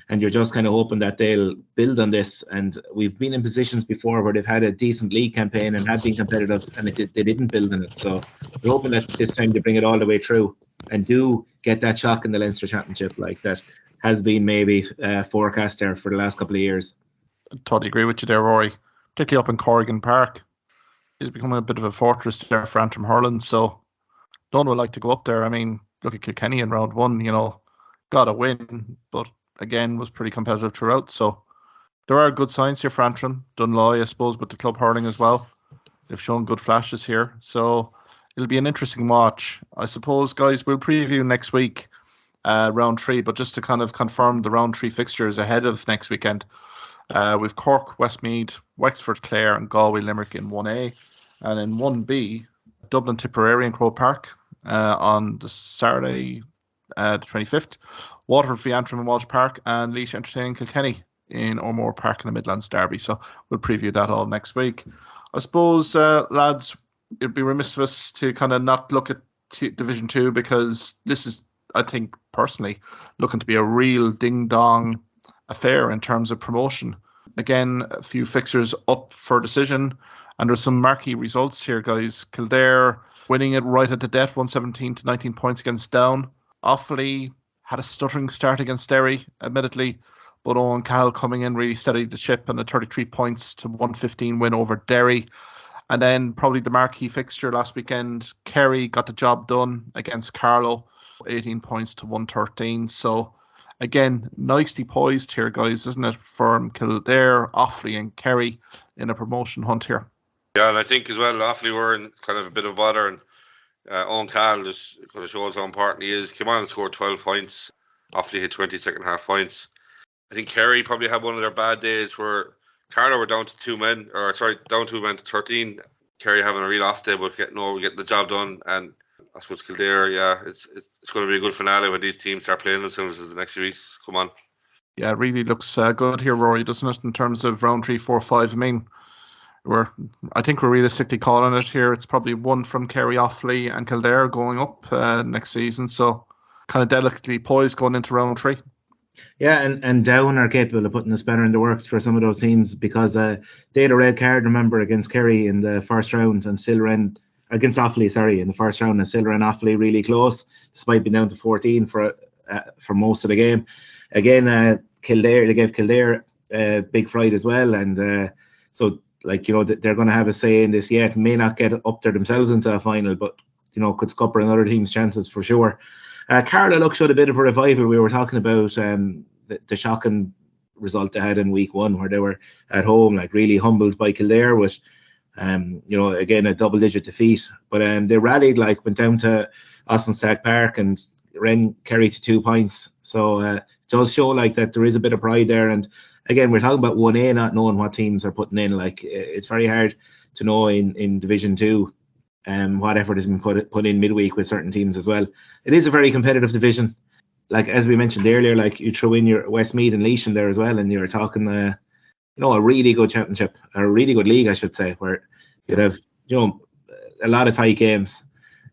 And you're just kind of hoping that they'll build on this. And we've been in positions before where they've had a decent league campaign and have been competitive, and they didn't build on it. So we're hoping that this time they bring it all the way through and do get that shock in the Leinster Championship, like that has been maybe forecast there for the last couple of years. I totally agree with you there, Rory. Particularly up in Corrigan Park, is becoming a bit of a fortress there for Antrim hurling. So no one would like to go up there. I mean, look at Kilkenny in round one. Got a win, but again was pretty competitive throughout. So there are good signs here for Antrim. Dunloy, I suppose, with the club hurling as well. They've shown good flashes here. So it'll be an interesting watch. I suppose, guys, we'll preview next week round 3, but just to kind of confirm the round 3 fixtures ahead of next weekend. We've Cork, Westmeath, Wexford, Clare and Galway, Limerick in 1A. And in 1B, Dublin, Tipperary and Croke Park on the Saturday, the 25th. Waterford v Antrim and Walsh Park, and Laois entertaining Kilkenny in O'Moore Park in the Midlands Derby. So we'll preview that all next week. I suppose, lads, it'd be remiss of us to kind of not look at Division 2, because this is, I think, personally, looking to be a real ding-dong affair in terms of promotion. Again, a few fixtures up for decision, and there's some marquee results here, guys. Kildare winning it right at the death, 117 to 19 points against Down. Offaly had a stuttering start against Derry, admittedly, but Owen Cahill coming in really steadied the ship, and a 33 points to 115 win over Derry. And then probably the marquee fixture last weekend, Kerry got the job done against Carlow, 18 points to 113. So again, nicely poised here, guys, isn't it, from Kildare, Offaly and Kerry in a promotion hunt here. Yeah, and I think as well, Offaly were in kind of a bit of bother, and Owen Cahill just kind of shows how important he is. Came on and scored 12 points. Offaly hit 20 second half points. I think Kerry probably had one of their bad days where Carlow were down to 2 men to 13. Kerry having a real off day, but getting the job done. And I suppose Kildare, yeah, it's going to be a good finale when these teams start playing themselves as the next few weeks come on. Yeah, it really looks good here, Rory, doesn't it, in terms of round 3, 4, 5. I mean, I think we're realistically calling it here. It's probably one from Kerry, Offaly and Kildare going up next season. So kind of delicately poised going into round 3. Yeah, and Down are capable of putting a spanner in the works for some of those teams, because they had a red card, remember, against Kerry in the first round, and still ran against Offaly, in the first round, and still ran Offaly really close, despite being down to 14 for most of the game. Again, Kildare, they gave Kildare big fright as well, and so like, you know, they're going to have a say in this yet. May not get up there themselves into a final, but, you know, could scupper another team's chances for sure. Carlow showed a bit of a revival. We were talking about the shocking result they had in week 1, where they were at home, like really humbled by Kildare with, you know, again, a double-digit defeat. But they rallied, like went down to Austin Stack Park and ran Kerry to 2 points. So it does show like that there is a bit of pride there. And again, we're talking about 1A, not knowing what teams are putting in. Like, it's very hard to know in Division 2. What effort has been put in midweek with certain teams as well. It is a very competitive division. Like, as we mentioned earlier, like, you throw in your Westmeath and Leash in there as well, and you're talking, you know, a really good championship, a really good league, I should say, where you'd have, you know, a lot of tight games.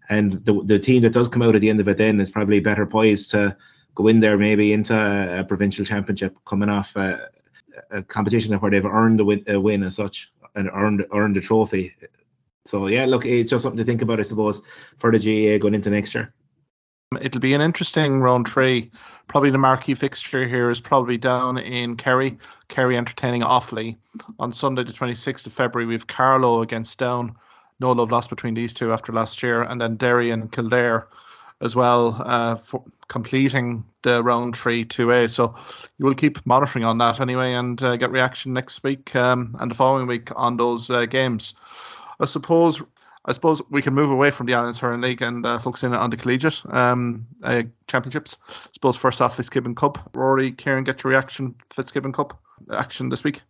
And the team that does come out at the end of it then is probably better poised to go in there maybe into a provincial championship, coming off a competition where they've earned a win as such, and earned a trophy. So, yeah, look, it's just something to think about, I suppose, for the GAA going into next year. It'll be an interesting round 3. Probably the marquee fixture here is probably down in Kerry. Kerry entertaining Offaly. On Sunday, the 26th of February, we have Carlow against Down. No love lost between these two after last year. And then Derry and Kildare as well, for completing the round 3 2A. So you will keep monitoring on that anyway, and get reaction next week and the following week on those games. I suppose we can move away from the Allianz Hurling League and focus in on the collegiate championships. I suppose first off, Fitzgibbon Cup. Ruairi, Kieran, get your reaction. Fitzgibbon Cup action this week.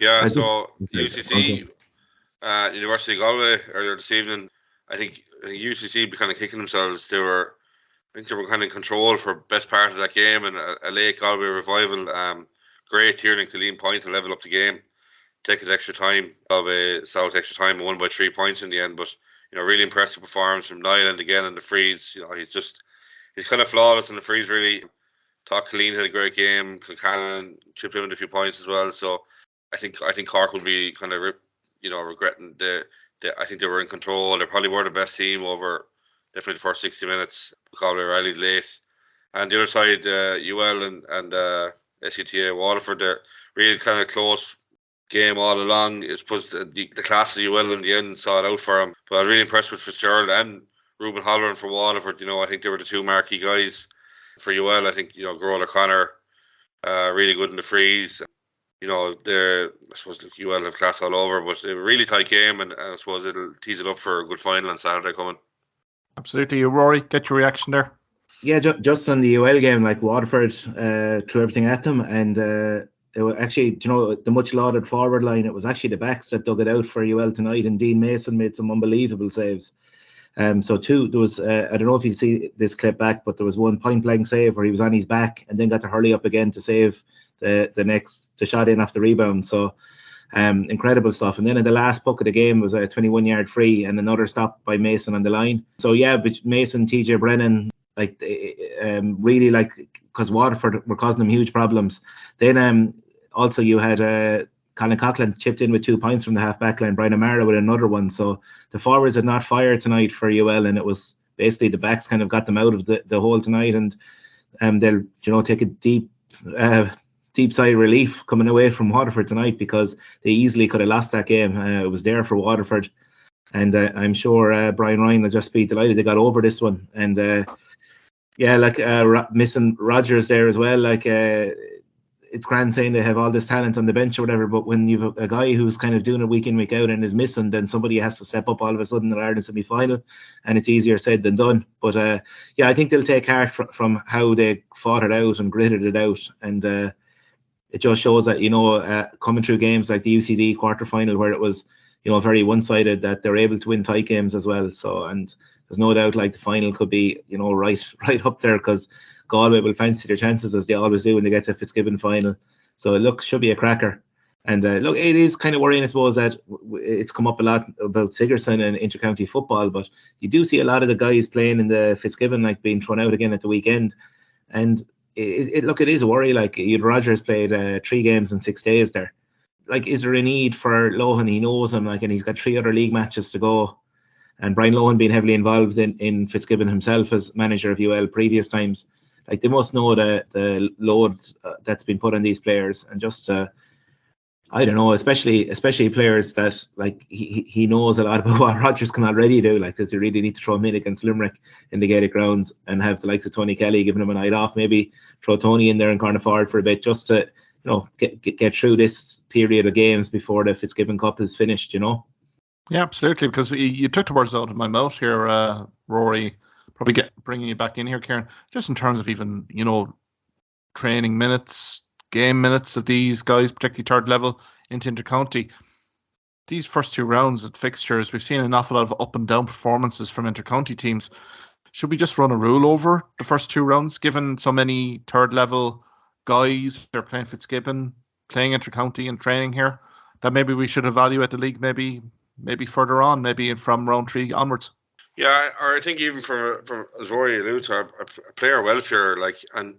Yeah, so UCC, University of Galway earlier this evening. I think UCC be kind of kicking themselves. I think they were kind of in control for best part of that game, and a late Galway revival. Great Tiernan Killeen point to level up the game. Take his extra time, South extra time, and won by 3 points in the end. But, you know, really impressive performance from Nyland again in the freeze. You know, he's kind of flawless in the freeze, really. Thought Killeen had a great game. Kilcannon chipped in with a few points as well. So I think Cork will be kind of, you know, regretting I think they were in control. They probably were the best team over definitely the first 60 minutes. Galway rallied late. And the other side, UL and SCTA Waterford, they're really kind of close game all along. I suppose the class of UL in the end saw it out for him. But I was really impressed with Fitzgerald and Ruben Holloran for Waterford. You know, I think they were the 2 marquee guys for UL. I think, you know, Gerald O'Connor, really good in the freeze. You know, I suppose UL have class all over, but a really tight game, and I suppose it'll tease it up for a good final on Saturday coming. Absolutely. Ruairi, get your reaction there. Yeah, just on the UL game, like Waterford threw everything at them, and it was actually, you know, the much lauded forward line, it was actually the backs that dug it out for UL tonight, and Dean Mason made some unbelievable saves. So there was, I don't know if you'll see this clip back, but there was one point blank save where he was on his back and then got to hurley up again to save the shot in off the rebound. So incredible stuff. And then in the last puck of the game was a 21-yard free and another stop by Mason on the line. So yeah, but Mason, TJ Brennan, like really, like, because Waterford were causing them huge problems. Then also you had Colin Coughlin chipped in with 2 points from the half back line, Brian O'Mara with another one. So the forwards had not fired tonight for UL, and it was basically the backs kind of got them out of the hole tonight, and they'll, you know, take a deep sigh of relief coming away from Waterford tonight, because they easily could have lost that game. It was there for Waterford, and I'm sure Brian Ryan will just be delighted they got over this one. And yeah, like missing Rogers there as well, like it's grand saying they have all this talent on the bench or whatever, but when you've a guy who's kind of doing it week in, week out and is missing, then somebody has to step up all of a sudden in Ireland semi-final, and it's easier said than done. But yeah, I think they'll take heart from how they fought it out and gritted it out, and it just shows that, you know, coming through games like the UCD quarter-final where it was, you know, very one-sided, that they're able to win tight games as well. So, and there's no doubt like the final could be, you know, right up there, because Galway will fancy their chances as they always do when they get to Fitzgibbon final. So look, should be a cracker. And look, it is kind of worrying, I suppose, that it's come up a lot about Sigerson and intercounty football, but you do see a lot of the guys playing in the Fitzgibbon like being thrown out again at the weekend. And it is a worry. Like, Rogers played 3 games in 6 days there. Like, is there a need for Lohan? He knows him, like, and he's got 3 other league matches to go. And Brian Lohan being heavily involved in Fitzgibbon himself as manager of UL previous times. Like, they must know the load that's been put on these players, and just I don't know, especially players that, like, he knows a lot about what Rogers can already do. Like, does he really need to throw him in against Limerick in the Gaelic grounds and have the likes of Tony Kelly giving him a night off? Maybe throw Tony in there and corner forward for a bit, just to, you know, get through this period of games before the Fitzgibbon Cup is finished, you know? Yeah, absolutely. Because you took the words out of my mouth here, Ruairi. Probably bringing you back in here, Kieran. Just in terms of even, you know, training minutes, game minutes of these guys, particularly third level into intercounty. These first 2 rounds at fixtures, we've seen an awful lot of up and down performances from intercounty teams. Should we just run a rule over the first 2 rounds, given so many third level guys are playing Fitzgibbon, playing intercounty and training here, that maybe we should evaluate the league maybe further on, maybe from round 3 onwards? Yeah, or I think even from as Rory alluded to, a player welfare, like, and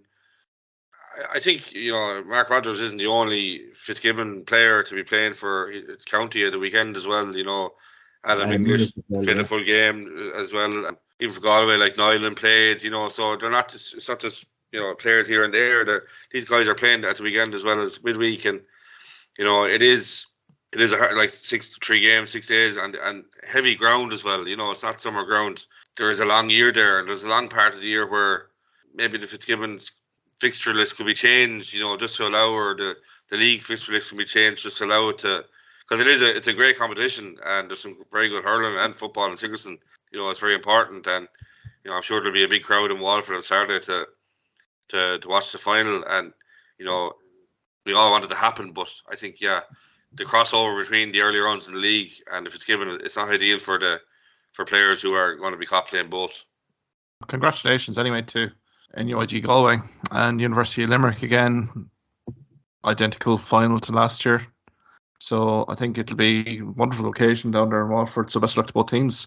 I think, you know, Mark Rogers isn't the only Fitzgibbon player to be playing for its county at the weekend as well. You know, Adam English played a full game as well. And even for Galway, like Nyland played, you know, so they're not just, it's not just, you know, players here and there. These guys are playing at the weekend as well as midweek. And, you know, it is a hard, like 3 games, 6 days, and heavy ground as well. You know, it's not summer ground. There is a long year there, and there's a long part of the year where maybe the Fitzgibbon's fixture list could be changed, you know, just to allow, or the league fixture list can be changed just to allow it to, because it's a great competition, and there's some very good hurling and football in Sigerson. You know, it's very important, and, you know, I'm sure there'll be a big crowd in Walford on Saturday to watch the final, and, you know, we all want it to happen, but I think, yeah, the crossover between the early rounds in the league and the Fitzgibbon, it's not ideal for players who are going to be caught playing both. Congratulations anyway to NUIG Galway and University of Limerick, again, identical final to last year. So I think it'll be a wonderful occasion down there in Walford. So best of luck to both teams.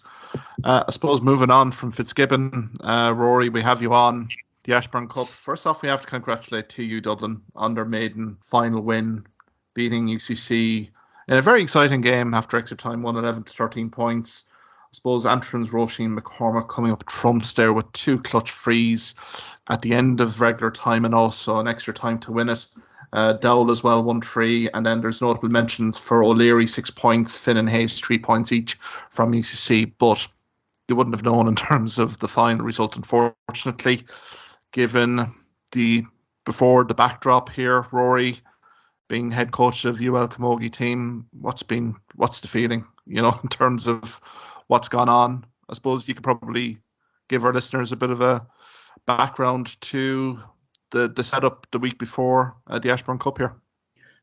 I suppose moving on from Fitzgibbon, Rory, we have you on the Ashbourne Cup. First off, we have to congratulate TU Dublin on their maiden final win, beating UCC in a very exciting game after extra time, 111 to 13 points. I suppose Antrim's Roisin McCormack coming up trumps there with 2 clutch frees at the end of regular time and also an extra time to win it. Dowell as well, 1-3, and then there's notable mentions for O'Leary, 6 points, Finn and Hayes, 3 points each from UCC, but you wouldn't have known in terms of the final result, unfortunately, given before the backdrop here. Rory, being head coach of UL Camogie team, what's the feeling, you know, in terms of what's gone on? I suppose you could probably give our listeners a bit of a background to the setup the week before the Ashbourne Cup here.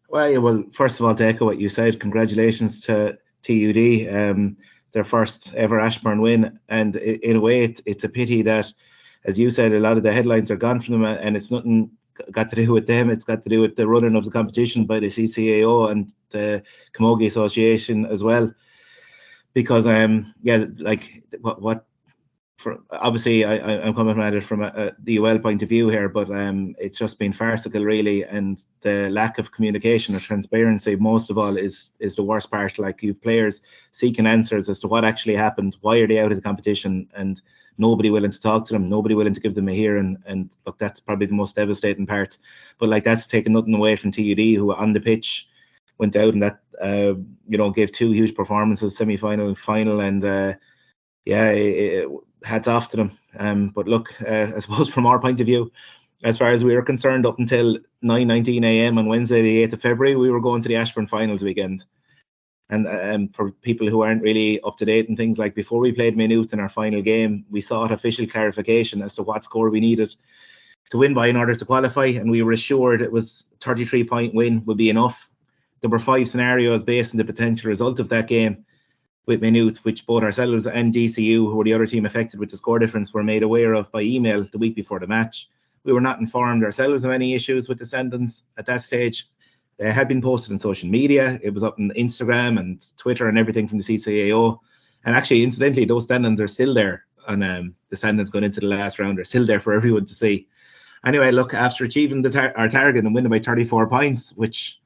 Well, first of all, to echo what you said, congratulations to TUD, their first ever Ashbourne win. And in a way, it's a pity that, as you said, a lot of the headlines are gone from them, and it's nothing got to do with them. It's got to do with the running of the competition by the CCAO and the Camogie Association as well. Because obviously I'm coming at it from the UL point of view here, but it's just been farcical really, and the lack of communication or transparency most of all is the worst part. Like, you've players seeking answers as to what actually happened, why are they out of the competition, and nobody willing to talk to them, nobody willing to give them a hearing. And look, that's probably the most devastating part. But like, that's taken nothing away from TUD, who on the pitch went out and that gave 2 huge performances, semi-final and final, and hats off to them. But look, I suppose from our point of view, as far as we were concerned, up until 9:19 a.m. on Wednesday the 8th of February, we were going to the Ashbourne finals weekend. And for people who aren't really up to date and things, like, before we played Maynooth in our final game, we sought official clarification as to what score we needed to win by in order to qualify, and we were assured it was 33-point win would be enough. There were 5 scenarios based on the potential result of that game with Maynooth, which both ourselves and DCU, who were the other team affected with the score difference, were made aware of by email the week before the match. We were not informed ourselves of any issues with the sentence at that stage, It had been posted on social media. It was up on Instagram and Twitter and everything from the CCAO. And actually, incidentally, those standings are still there. And the standings going into the last round are still there for everyone to see. Anyway, look, after achieving our target and winning by 34 points, which,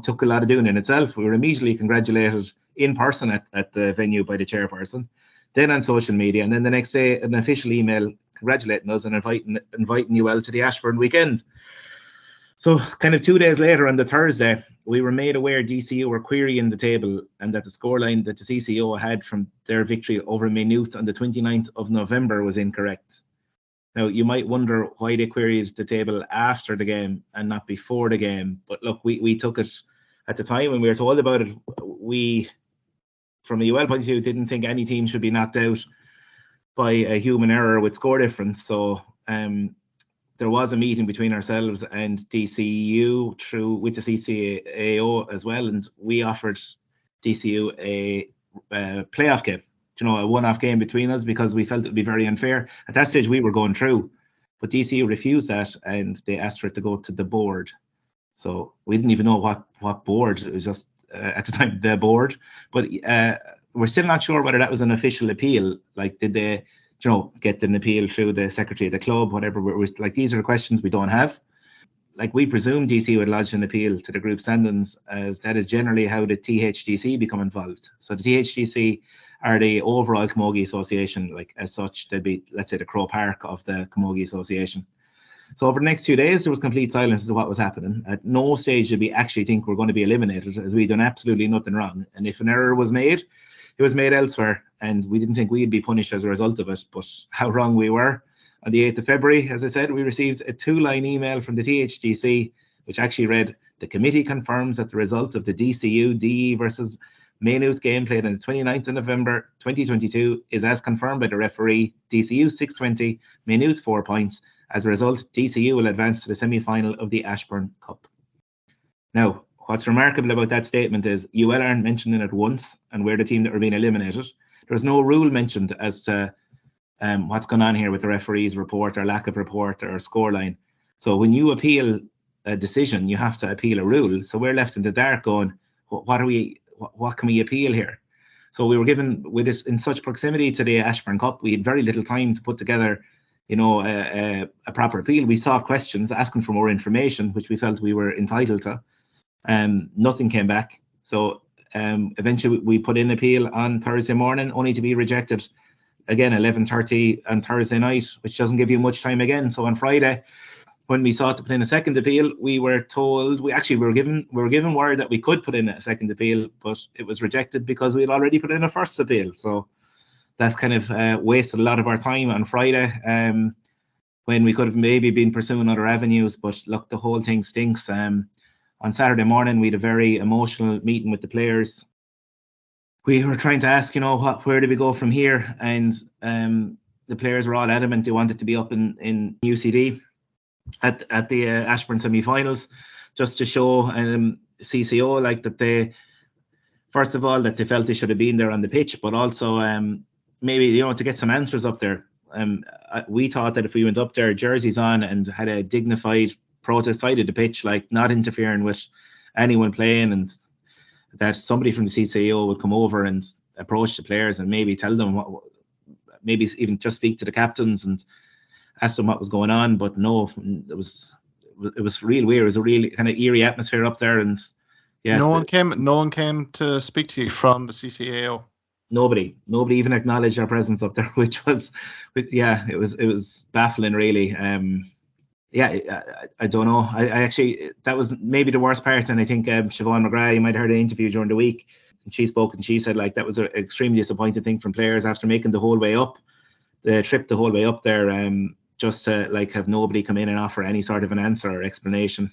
took a lot of doing in itself, we were immediately congratulated in person at the venue by the chairperson, then on social media, and then the next day, an official email congratulating us and inviting you all to the Ashbourne weekend. So kind of 2 days later, on the Thursday, we were made aware DCU were querying the table and that the scoreline that the CCO had from their victory over Maynooth on the 29th of November was incorrect. Now, you might wonder why they queried the table after the game and not before the game. But look, we took it at the time when we were told about it. We, from a UL point of view, didn't think any team should be knocked out by a human error with score difference. So there was a meeting between ourselves and DCU with the CCAO as well, and we offered DCU a playoff game, a one-off game between us, because we felt it would be very unfair. At that stage, we were going through, but DCU refused that, and they asked for it to go to the board. So we didn't even know what board. It was just at the time the board, but we're still not sure whether that was an official appeal. Like, did they get an appeal through the secretary of the club, whatever. Like, these are the questions we don't have. Like, we presume DC would lodge an appeal to the group standings, as that is generally how the THDC become involved. So the THDC are the overall Camogie Association, like, as such. They'd be, let's say, the Crow Park of the Camogie Association. So over the next few days, there was complete silence as to what was happening. At no stage did we actually think we're going to be eliminated, as we'd done absolutely nothing wrong. And if an error was made, it was made elsewhere, and we didn't think we'd be punished as a result of it. But how wrong we were. On the 8th of February, as I said, we received a 2-line email from the THGC, which actually read, "The committee confirms that the result of the DCU DE versus Maynooth game played on the 29th of November 2022 is as confirmed by the referee, DCU 620, Maynooth 4 points. As a result, DCU will advance to the semi-final of the Ashbourne Cup." Now, what's remarkable about that statement is UL aren't mentioned in it once, and we're the team that were being eliminated. There's no rule mentioned as to what's going on here with the referee's report or lack of report or scoreline. So when you appeal a decision, you have to appeal a rule. So we're left in the dark going, what can we appeal here? So we were given, with this in such proximity to the Ashbourne Cup, we had very little time to put together, a proper appeal. We saw questions asking for more information, which we felt we were entitled to. Nothing came back. So eventually we put in appeal on Thursday morning, only to be rejected again 11:30 on Thursday night, which doesn't give you much time again. So on Friday, when we sought to put in a second appeal, we were told we were given word that we could put in a second appeal, but it was rejected because we had already put in a first appeal. So that kind of wasted a lot of our time on Friday, when we could have maybe been pursuing other avenues. But look, the whole thing stinks. On Saturday morning, we had a very emotional meeting with the players. We were trying to ask, where do we go from here? And the players were all adamant they wanted to be up in UCD at the Ashbourne semi-finals, just to show CCO that they, first of all, that they felt they should have been there on the pitch, but also maybe to get some answers up there. We thought that if we went up there, jerseys on, and had a dignified protest side of the pitch, like not interfering with anyone playing, and that somebody from the CCO would come over and approach the players and maybe tell them maybe even just speak to the captains and ask them what was going on. But no, it was real weird. It was a really kind of eerie atmosphere up there, and yeah. No one came to speak to you from the CCAO. Nobody even acknowledged our presence up there, which was, it was baffling, really. I don't know. I actually, that was maybe the worst part. And I think Siobhan McGrath, you might have heard an interview during the week, and she spoke and she said that was an extremely disappointing thing from players after making the whole way up, the trip the whole way up there, just to have nobody come in and offer any sort of an answer or explanation.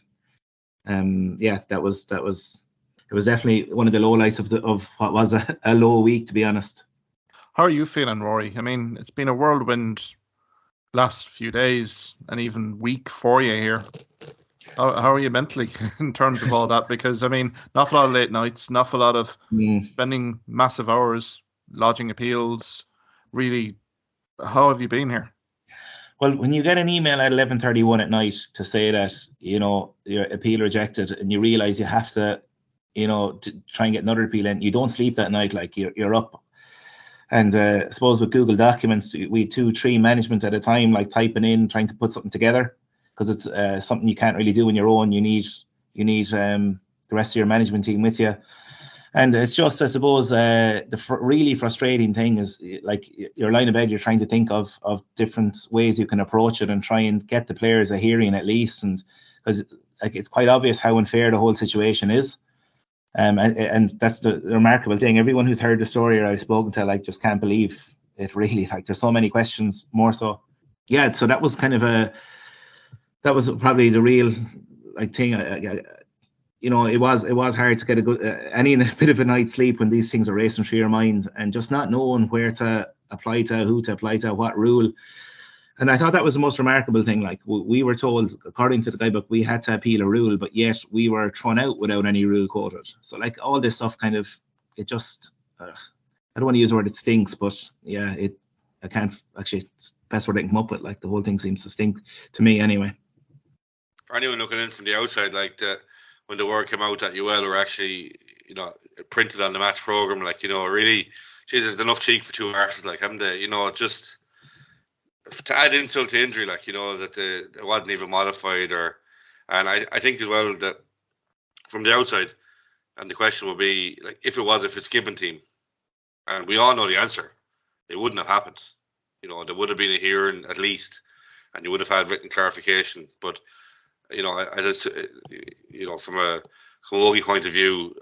It was definitely one of the lowlights of what was a low week, to be honest. How are you feeling, Ruairi? I mean, it's been a whirlwind last few days and even week for you here. How are you mentally in terms of all that? Because, I mean, an awful lot of late nights, an awful lot of spending massive hours lodging appeals. Really, how have you been here? Well, when you get an email at 11:31 at night to say that, your appeal rejected, and you realize you have to, to try and get another appeal in, you don't sleep that night, like you're up. And I suppose with Google Documents, we had 2-3 management at a time, like typing in, trying to put something together, because it's something you can't really do on your own. You need the rest of your management team with you. And it's just, I suppose, the really frustrating thing is, like, you're lying in bed, you're trying to think of different ways you can approach it and try and get the players a hearing at least. And because like it's quite obvious how unfair the whole situation is. And that's the remarkable thing. Everyone who's heard the story or I've spoken to, like, just can't believe it, really. Like, there's so many questions, more so. Yeah, so that was kind of that was probably the real, like, thing. It was hard to get a good any bit of a night's sleep when these things are racing through your mind, and just not knowing where to apply to, who to apply to, what rule. And I thought that was the most remarkable thing. Like, we were told, according to the guidebook, we had to appeal a rule, but yet we were thrown out without any rule quoted. So, like, all this stuff kind of, it just, I don't want to use the word it stinks, but yeah, I can't actually, it's the best word I can come up with. Like, the whole thing seems to stink to me anyway. For anyone looking in from the outside, like, when the word came out that UL were actually, printed on the match program, like, really, geez, there's enough cheek for 2 arses, like, haven't they? Just to add insult to injury, like, that it wasn't even modified, and I think as well that from the outside, and the question would be, like, if it was a Fitzgibbon team, and we all know the answer, it wouldn't have happened. There would have been a hearing at least, and you would have had written clarification. But I just, from a Camogie point of view,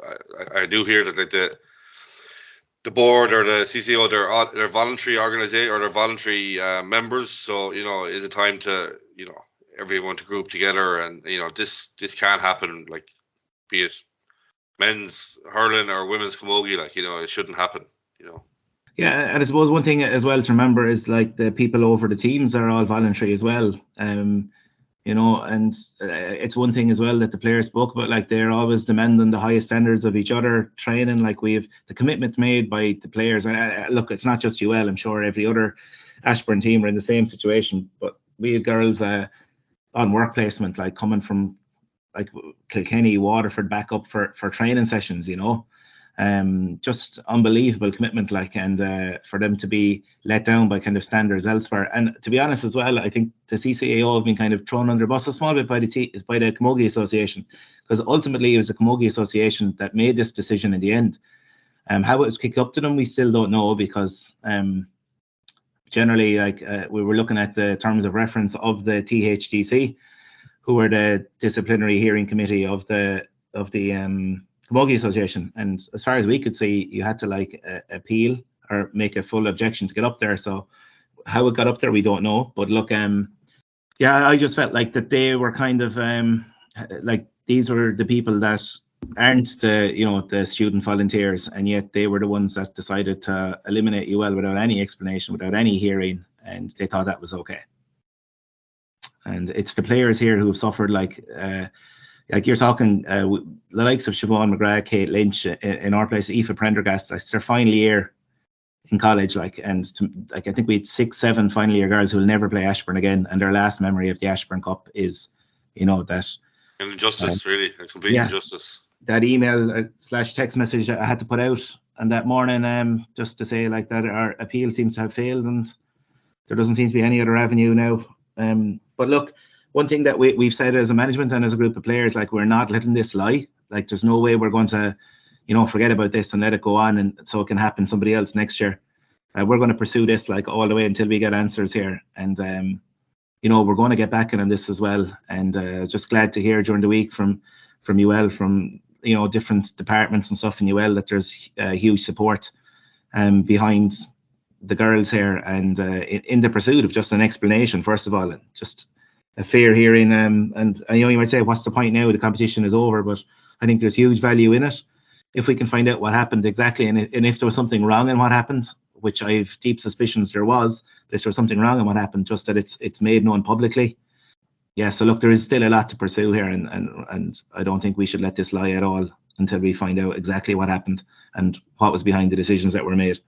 I do hear that, like, the board or the CCO, they're voluntary organization, or they're voluntary members. So, is it time to, everyone to group together, and, this can't happen, like, be it men's hurling or women's camogie, like, it shouldn't happen, Yeah, and I suppose one thing as well to remember is, like, the people over the teams are all voluntary as well. And it's one thing as well that the players spoke about, like, they're always demanding the highest standards of each other training. Like, we have the commitment made by the players. And look, it's not just UL. I'm sure every other Ashbourne team are in the same situation. But we had girls on work placement, like, coming from, like, Kilkenny, Waterford, back up for training sessions, just unbelievable commitment, like, and for them to be let down by kind of standards elsewhere. And to be honest as well, I think the CCAO have been kind of thrown under the bus a small bit by the Camogie Association, because ultimately it was the Camogie Association that made this decision in the end. How it was kicked up to them, we still don't know, because generally, like, we were looking at the terms of reference of the THDC, who were the disciplinary hearing committee of the Camogie Association, and as far as we could see, you had to, like, appeal or make a full objection to get up there. So how it got up there, we don't know. But look, I just felt like that they were kind of like, these were the people that aren't the student volunteers, and yet they were the ones that decided to eliminate UL without any explanation, without any hearing, and they thought that was okay. And it's the players here who have suffered, like you're talking the likes of Siobhan McGrath, Kate Lynch, in our place, Aoife Prendergast, like, it's their final year in college, like, and I think we had 6-7 final year girls who will never play Ashbourne again, and their last memory of the Ashbourne Cup is, that. An injustice, really, a complete injustice. That email / text message I had to put out on that morning, just to say, like, that our appeal seems to have failed, and there doesn't seem to be any other avenue now. But look, one thing that we've said as a management and as a group of players, like, we're not letting this lie. Like, there's no way we're going to, forget about this and let it go on, and so it can happen somebody else next year. We're going to pursue this, like, all the way until we get answers here. And, we're going to get back in on this as well. And just glad to hear during the week from UL, from, different departments and stuff in UL, that there's huge support behind the girls here, and in the pursuit of just an explanation, first of all, and just a fair hearing. And I know you might say, what's the point now? The competition is over, but I think there's huge value in it if we can find out what happened exactly, and if there was something wrong in what happened, which I have deep suspicions there was. But if there was something wrong in what happened, just that it's made known publicly. Yeah, so look, there is still a lot to pursue here, and I don't think we should let this lie at all until we find out exactly what happened and what was behind the decisions that were made.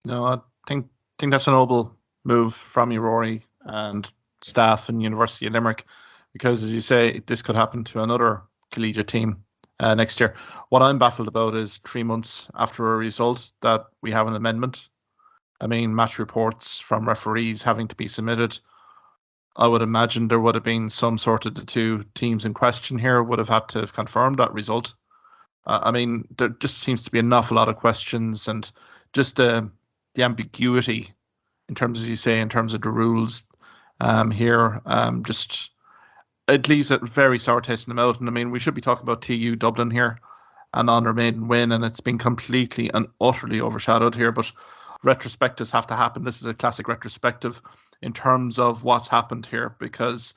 No, I think that's a noble move from you, Ruairi. and staff and University of Limerick, because as you say, this could happen to another collegiate team next year. What I'm baffled about is 3 months after a result that we have an amendment. I mean, match reports from referees having to be submitted. I would imagine there would have been some sort of the two teams in question here would have had to have confirmed that result. I mean, there just seems to be an awful lot of questions, and just the ambiguity in terms, as you say, in terms of the rules here, just it leaves a very sour taste in the mouth. And I mean, we should be talking about TU Dublin here, an honour maiden win, and it's been completely and utterly overshadowed here. But retrospectives have to happen. This is a classic retrospective in terms of what's happened here, because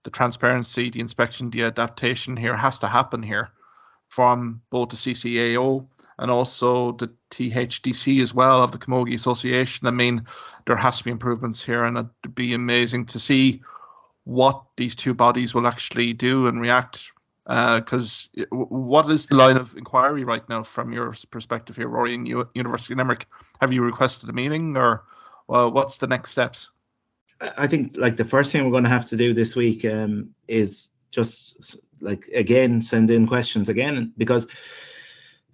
the transparency, the inspection, the adaptation here has to happen here from both the CCAO and also the THDC as well, of the Camogie Association. I mean, there has to be improvements here, and it'd be amazing to see what these two bodies will actually do and react. Because what is the line of inquiry right now from your perspective here, Ruairi, in University of Limerick? Have you requested a meeting, or what's the next steps? I think like the first thing we're going to have to do this week is just like again send in questions again, because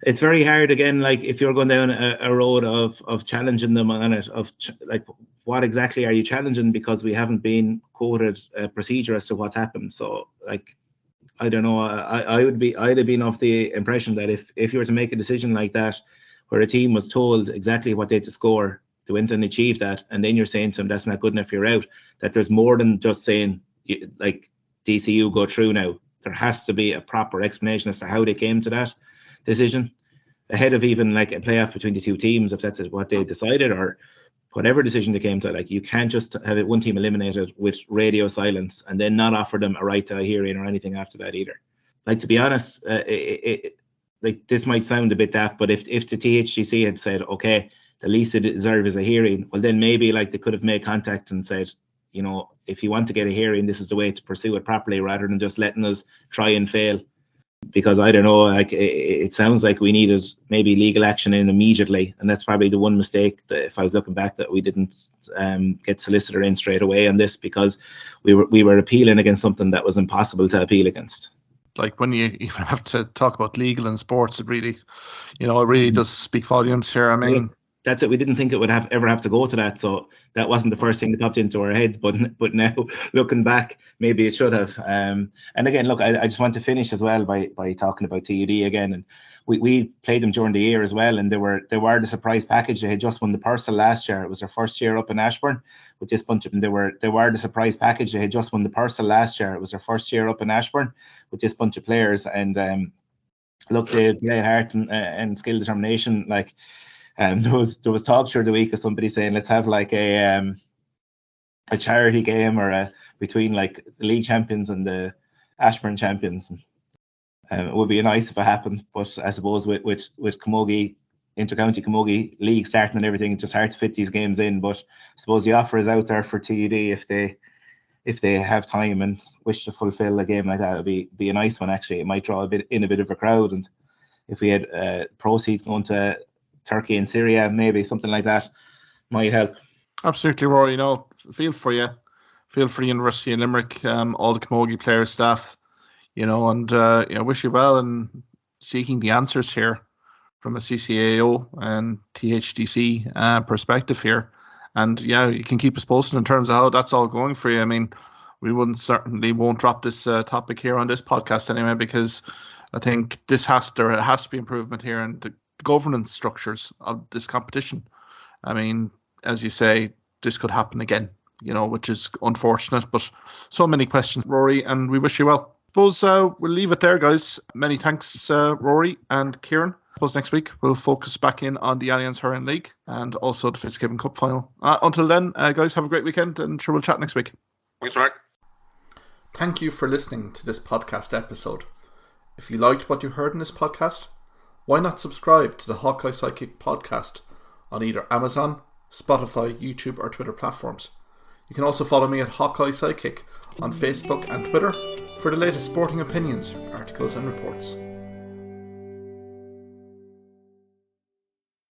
it's very hard again, like if you're going down a road of challenging them on it, like what exactly are you challenging, because we haven't been quoted a procedure as to what's happened. So like I don't know, I'd have been of the impression that if you were to make a decision like that where a team was told exactly what they had to score to win and achieve that, and then you're saying to them that's not good enough, you're out, that there's more than just saying like DCU go through now. There has to be a proper explanation as to how they came to that decision ahead of even like a playoff between the two teams, if that's what they decided, or whatever decision they came to. Like you can't just have it one team eliminated with radio silence and then not offer them a right to a hearing or anything after that either. Like, to be honest, like this might sound a bit daft, but if the THGC had said, okay, the least they deserve is a hearing, well then maybe like they could have made contact and said, you know, if you want to get a hearing, this is the way to pursue it properly, rather than just letting us try and fail. Because I don't know, like it sounds like we needed maybe legal action in immediately, and that's probably the one mistake that, if I was looking back, that we didn't get solicitor in straight away on this, because we were appealing against something that was impossible to appeal against. Like when you even have to talk about legal in sports, it really, you know, it really does speak volumes here. I mean, that's it. We didn't think it would ever have to go to that, so that wasn't the first thing that popped into our heads. But now looking back, maybe it should have. And again, look, I just want to finish as well by talking about TUD again. And we played them during the year as well, and they were the surprise package. They had just won the Purcell last year. It was their first year up in Ashbourne with this bunch of them. They were the surprise package. They had just won the Purcell last year. It was their first year up in Ashbourne with this bunch of players. And look, they played hard and skill determination. Like. There was talk through the week of somebody saying let's have like a charity game or between like the league champions and the Ashbourne champions. It would be nice if it happened, but I suppose with Camogie, Intercounty Camogie League starting and everything, it's just hard to fit these games in. But I suppose the offer is out there for TUD if they have time and wish to fulfil a game like that. It would be a nice one actually. It might draw a bit of a crowd, and if we had proceeds going to Turkey and Syria, maybe something like that might help. Absolutely, Rory. You know, feel for University of Limerick, all the Camogie players, staff, you know, and you know, wish you well in seeking the answers here from a CCAO and THDC perspective here. And yeah, you can keep us posted in terms of how that's all going for you. I mean, we certainly won't drop this topic here on this podcast anyway, because I think there has to be improvement here, and the governance structures of this competition. I mean, as you say, this could happen again, you know, which is unfortunate, but so many questions, Ruairi, and we wish you well. I suppose we'll leave it there, guys. Many thanks, Ruairi and Kieran. I suppose next week we'll focus back in on the Allianz Hurling League and also the Fitzgibbon Cup final. Until then, guys, have a great weekend, and sure we'll chat next week. Thanks, Mark. Thank you for listening to this podcast episode. If you liked what you heard in this podcast, why not subscribe to the Hawkeye Sidekick podcast on either Amazon, Spotify, YouTube or Twitter platforms. You can also follow me at Hawkeye Sidekick on Facebook and Twitter for the latest sporting opinions, articles and reports.